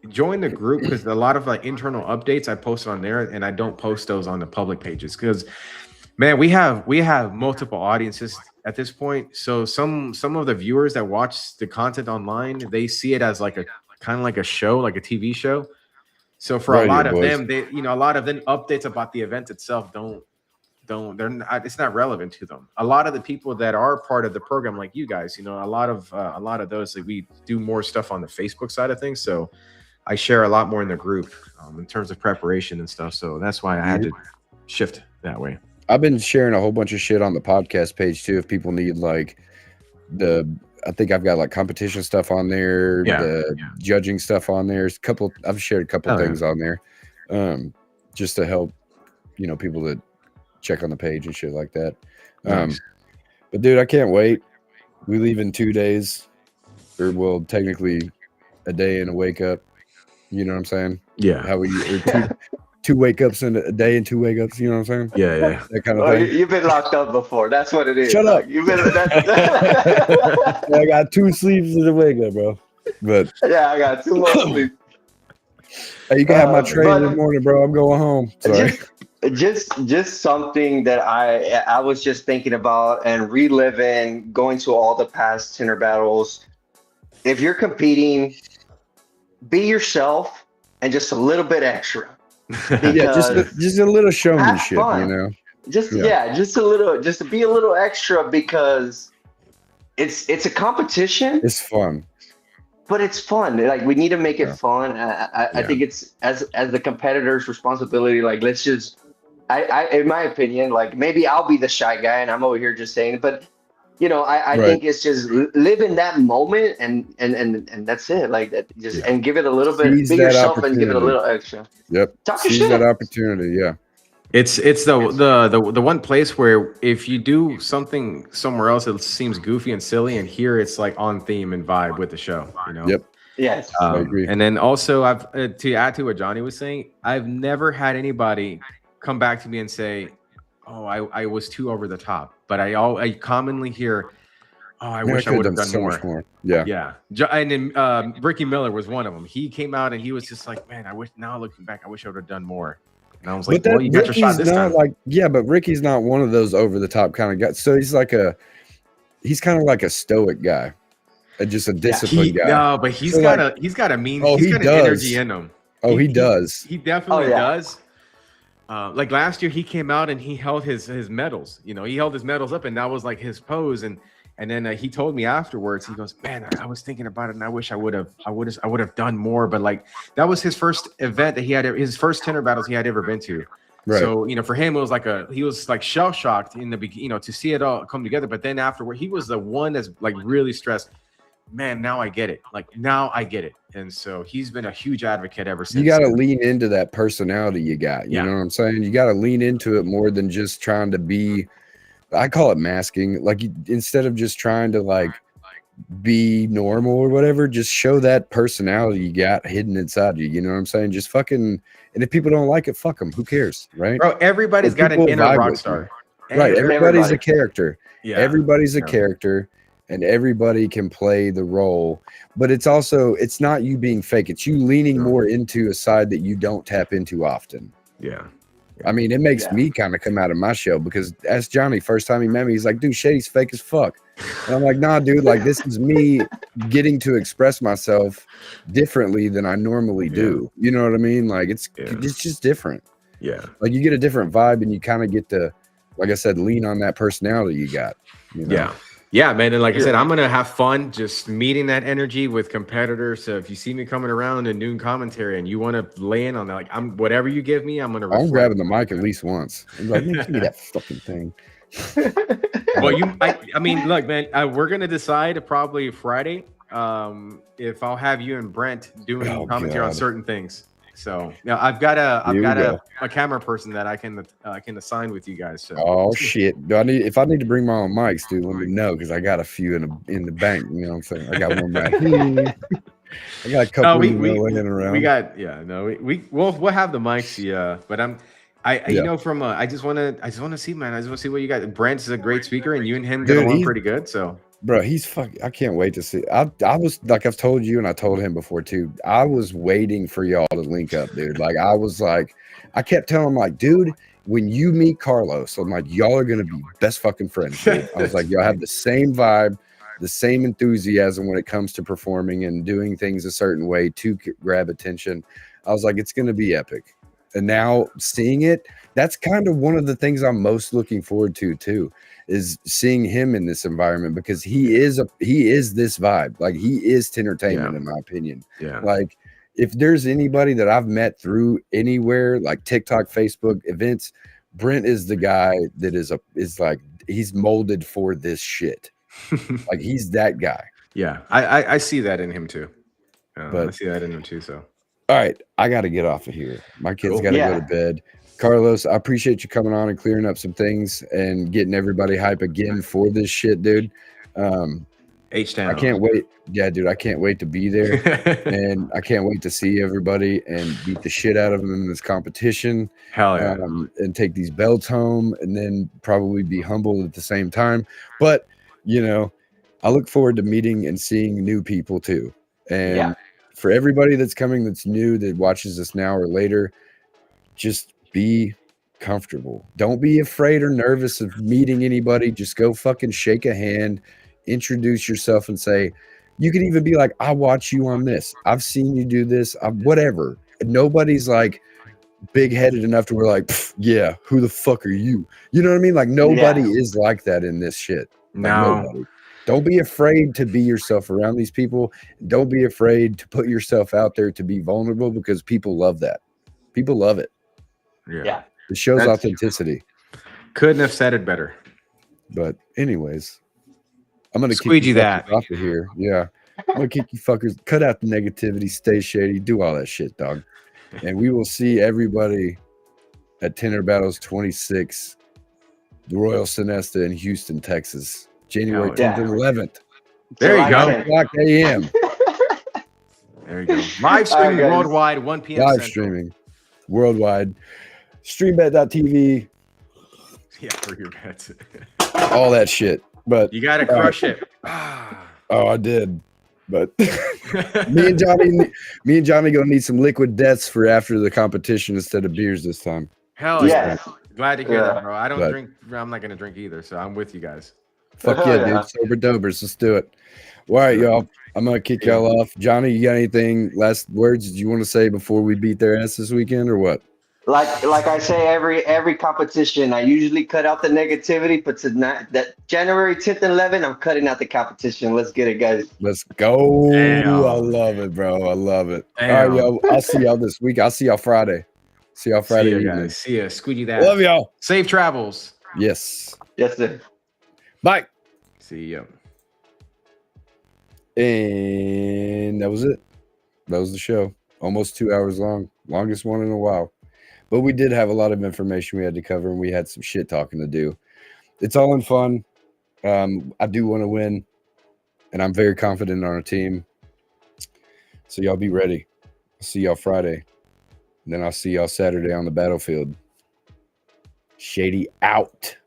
join the group because a lot of like internal updates I post on there, and I don't post those on the public pages because, man, we have multiple audiences at this point. So some of the viewers that watch the content online, they see it as like a kind of like a show, like a TV show. So for a lot of them, they a lot of them updates about the event itself they're not, it's not relevant to them. A lot of the people that are part of the program, like you guys, a lot of those, like, we do more stuff on the Facebook side of things. So I share a lot more in the group in terms of preparation and stuff. So that's why I had to shift that way. I've been sharing a whole bunch of shit on the podcast page too. If people need like I think I've got like competition stuff on there, judging stuff on there. I've shared a couple things on there, just to help, people that check on the page and shit like that. Nice. But dude, I can't wait. We leave in 2 days, or well, technically a day and a wake up. You know what I'm saying? Yeah. How we two wake ups in a day and 2 wake ups. You know what I'm saying? Yeah. That kind of thing. You've been locked up before. That's what it is. Shut up. You've been. I got 2 sleeps in the wake up, bro. But yeah, I got 2 more sleeps. Hey, you can have my train in the morning, bro. I'm going home. Sorry. Just something that I was just thinking about and reliving, going to all the past Tinter Battles. If you're competing, be yourself and just a little bit extra. Yeah, just a little showmanship, Just a little, just to be a little extra, because it's a competition. It's fun. But it's fun. Like, we need to make it fun. I think it's as the competitor's responsibility. Like, let's just, I in my opinion, like, maybe I'll be the shy guy and I'm over here just saying it, but I think it's just live in that moment and that's it. Like that, and give it a little bit. Be yourself and give it a little extra. Yep. Seize that opportunity. Yeah. It's the one place where if you do something somewhere else, it seems goofy and silly, and here it's like on theme and vibe with the show. Yep. Yes. I agree. And then also, I've to add to what Johnny was saying, I've never had anybody come back to me and say, "Oh, I was too over the top," but I commonly hear, "Oh, I wish I would have done so more." Much more. Yeah. And then Ricky Miller was one of them. He came out and he was just like, "Man, I wish." Now looking back, I wish I would have done more. And I was like, "Well, you got your shot this time." But Ricky's not one of those over the top kind of guys. So he's kind of like a stoic guy, just a disciplined guy. No, but he's got an energy in him. Oh, he does. He definitely does. Like last year, he came out and he held his medals. He held his medals up, and that was like his pose. And then he told me afterwards, he goes, "Man, I was thinking about it, and I wish I would have done more." But like, that was his first event that he had, his first Tinter Battles he had ever been to. Right. So for him, it was like he was like shell shocked in the beginning, to see it all come together. But then afterward, he was the one that's like really stressed. Man, now I get it. And so he's been a huge advocate ever since. You got to lean into that personality you got. You know what I'm saying? You got to lean into it more than just trying to be. I call it masking. Like, instead of just trying to like be normal or whatever, just show that personality you got hidden inside you. You know what I'm saying? Just fucking. And if people don't like it, fuck them. Who cares, right? Bro, everybody's got an inner rock star. Right. Everybody's a character. Yeah. Everybody's a character. And everybody can play the role, but it's not you being fake. It's you leaning more into a side that you don't tap into often. Yeah. I mean, it makes me kind of come out of my shell, because as Johnny, first time he met me, he's like, "Dude, Shady's fake as fuck." And I'm like, "Nah, dude, like, this is me getting to express myself differently than I normally do." You know what I mean? Like, it's just different. Yeah. Like, you get a different vibe, and you kind of get to, like I said, lean on that personality you got. Yeah, man. And like I said, I'm going to have fun just meeting that energy with competitors. So if you see me coming around and doing commentary and you want to lay in on that, like, whatever you give me, I'm going to I'm grabbing the mic at least once. I'm like, give me that fucking thing. Well, I mean, look, man, we're going to decide probably Friday if I'll have you and Brent doing commentary on certain things. So now I've got a camera person that I can assign with you guys. So. Oh shit! If I need to bring my own mics, dude, let me know, because I got a few in the bank. You know what I'm saying? I got one right here. I got a couple laying around. We'll have the mics. Yeah, but I just want to see, man. I just want to see what you got. Brent's a great speaker, and you and him get along pretty good. So Bro, he's fucking. I can't wait to see. I was like I've told you, and I told him before too. I was waiting for y'all to link up, dude. Like I was like, I kept telling him like, dude, when you meet Carlos, I'm like, y'all are gonna be best fucking friends, dude. I was like, y'all have the same vibe, the same enthusiasm when it comes to performing and doing things a certain way to grab attention. I was like, it's gonna be epic. And now seeing it, that's kind of one of the things I'm most looking forward to too. Is seeing him in this environment because he is this vibe. Like he is entertainment in my opinion. Yeah. Like if there's anybody that I've met through anywhere like TikTok, Facebook events, Brent is the guy that is like he's molded for this shit. Like he's that guy. Yeah, I see that in him too. But I see that in him too. So all right, I got to get off of here. My kids Cool. got to Yeah. go to bed. Carlos, I appreciate you coming on and clearing up some things and getting everybody hype again for this shit, dude. H-Town. I can't wait. Yeah, dude, I can't wait to be there. And I can't wait to see everybody and beat the shit out of them in this competition. Hell yeah. And take these belts home and then probably be humble at the same time. But, you know, I look forward to meeting and seeing new people too. And for everybody that's coming that's new that watches this now or later, just be comfortable. Don't be afraid or nervous of meeting anybody. Just go fucking shake a hand, introduce yourself and say, you could even be like, I watch you on this. I've seen you do this. Whatever. Nobody's like big headed enough to where like, yeah, who the fuck are you? You know what I mean? Like nobody is like that in this shit. Like, nobody. Don't be afraid to be yourself around these people. Don't be afraid to put yourself out there to be vulnerable because people love that. People love it. Yeah. It shows authenticity. Couldn't have said it better. But anyways, I'm gonna squeegee kick that off of here. Yeah. I'm gonna kick you fuckers. Cut out the negativity, stay shady, do all that shit, dog. And we will see everybody at Tinter Battles 26, the Royal Sonesta in Houston, Texas, January 10th and 11th. There you go. 9 o'clock a.m. There you go. Live streaming worldwide, 1 p.m. Live Central. streaming worldwide. Streambet.tv. Yeah, for your bets. All that shit. But you gotta crush it. Oh, I did. But me and Johnny gonna need some liquid deaths for after the competition instead of beers this time. Hell yeah. Glad to hear that, bro. I don't drink. I'm not gonna drink either, so I'm with you guys. Fuck yeah, dude. Sober dobers. Let's do it. All right, y'all. I'm gonna kick y'all off. Johnny, you got anything last words you want to say before we beat their ass this weekend or what? Like I say, every competition, I usually cut out the negativity, but tonight, that January 10th and 11th, I'm cutting out the competition. Let's get it, guys. Let's go. Damn. I love it, bro. I love it. Damn. All right, y'all. I'll see y'all this week. I'll see y'all Friday. See y'all Friday See ya, evening. guys. See ya. Squeegee that. Love y'all. Safe travels. Yes. Yes, sir. Bye. See ya. And that was it. That was the show. Almost 2 hours long. Longest one in a while. But we did have a lot of information we had to cover, and we had some shit talking to do. It's all in fun. I do want to win, and I'm very confident on our team. So y'all be ready. I'll see y'all Friday. And then I'll see y'all Saturday on the battlefield. Shady out.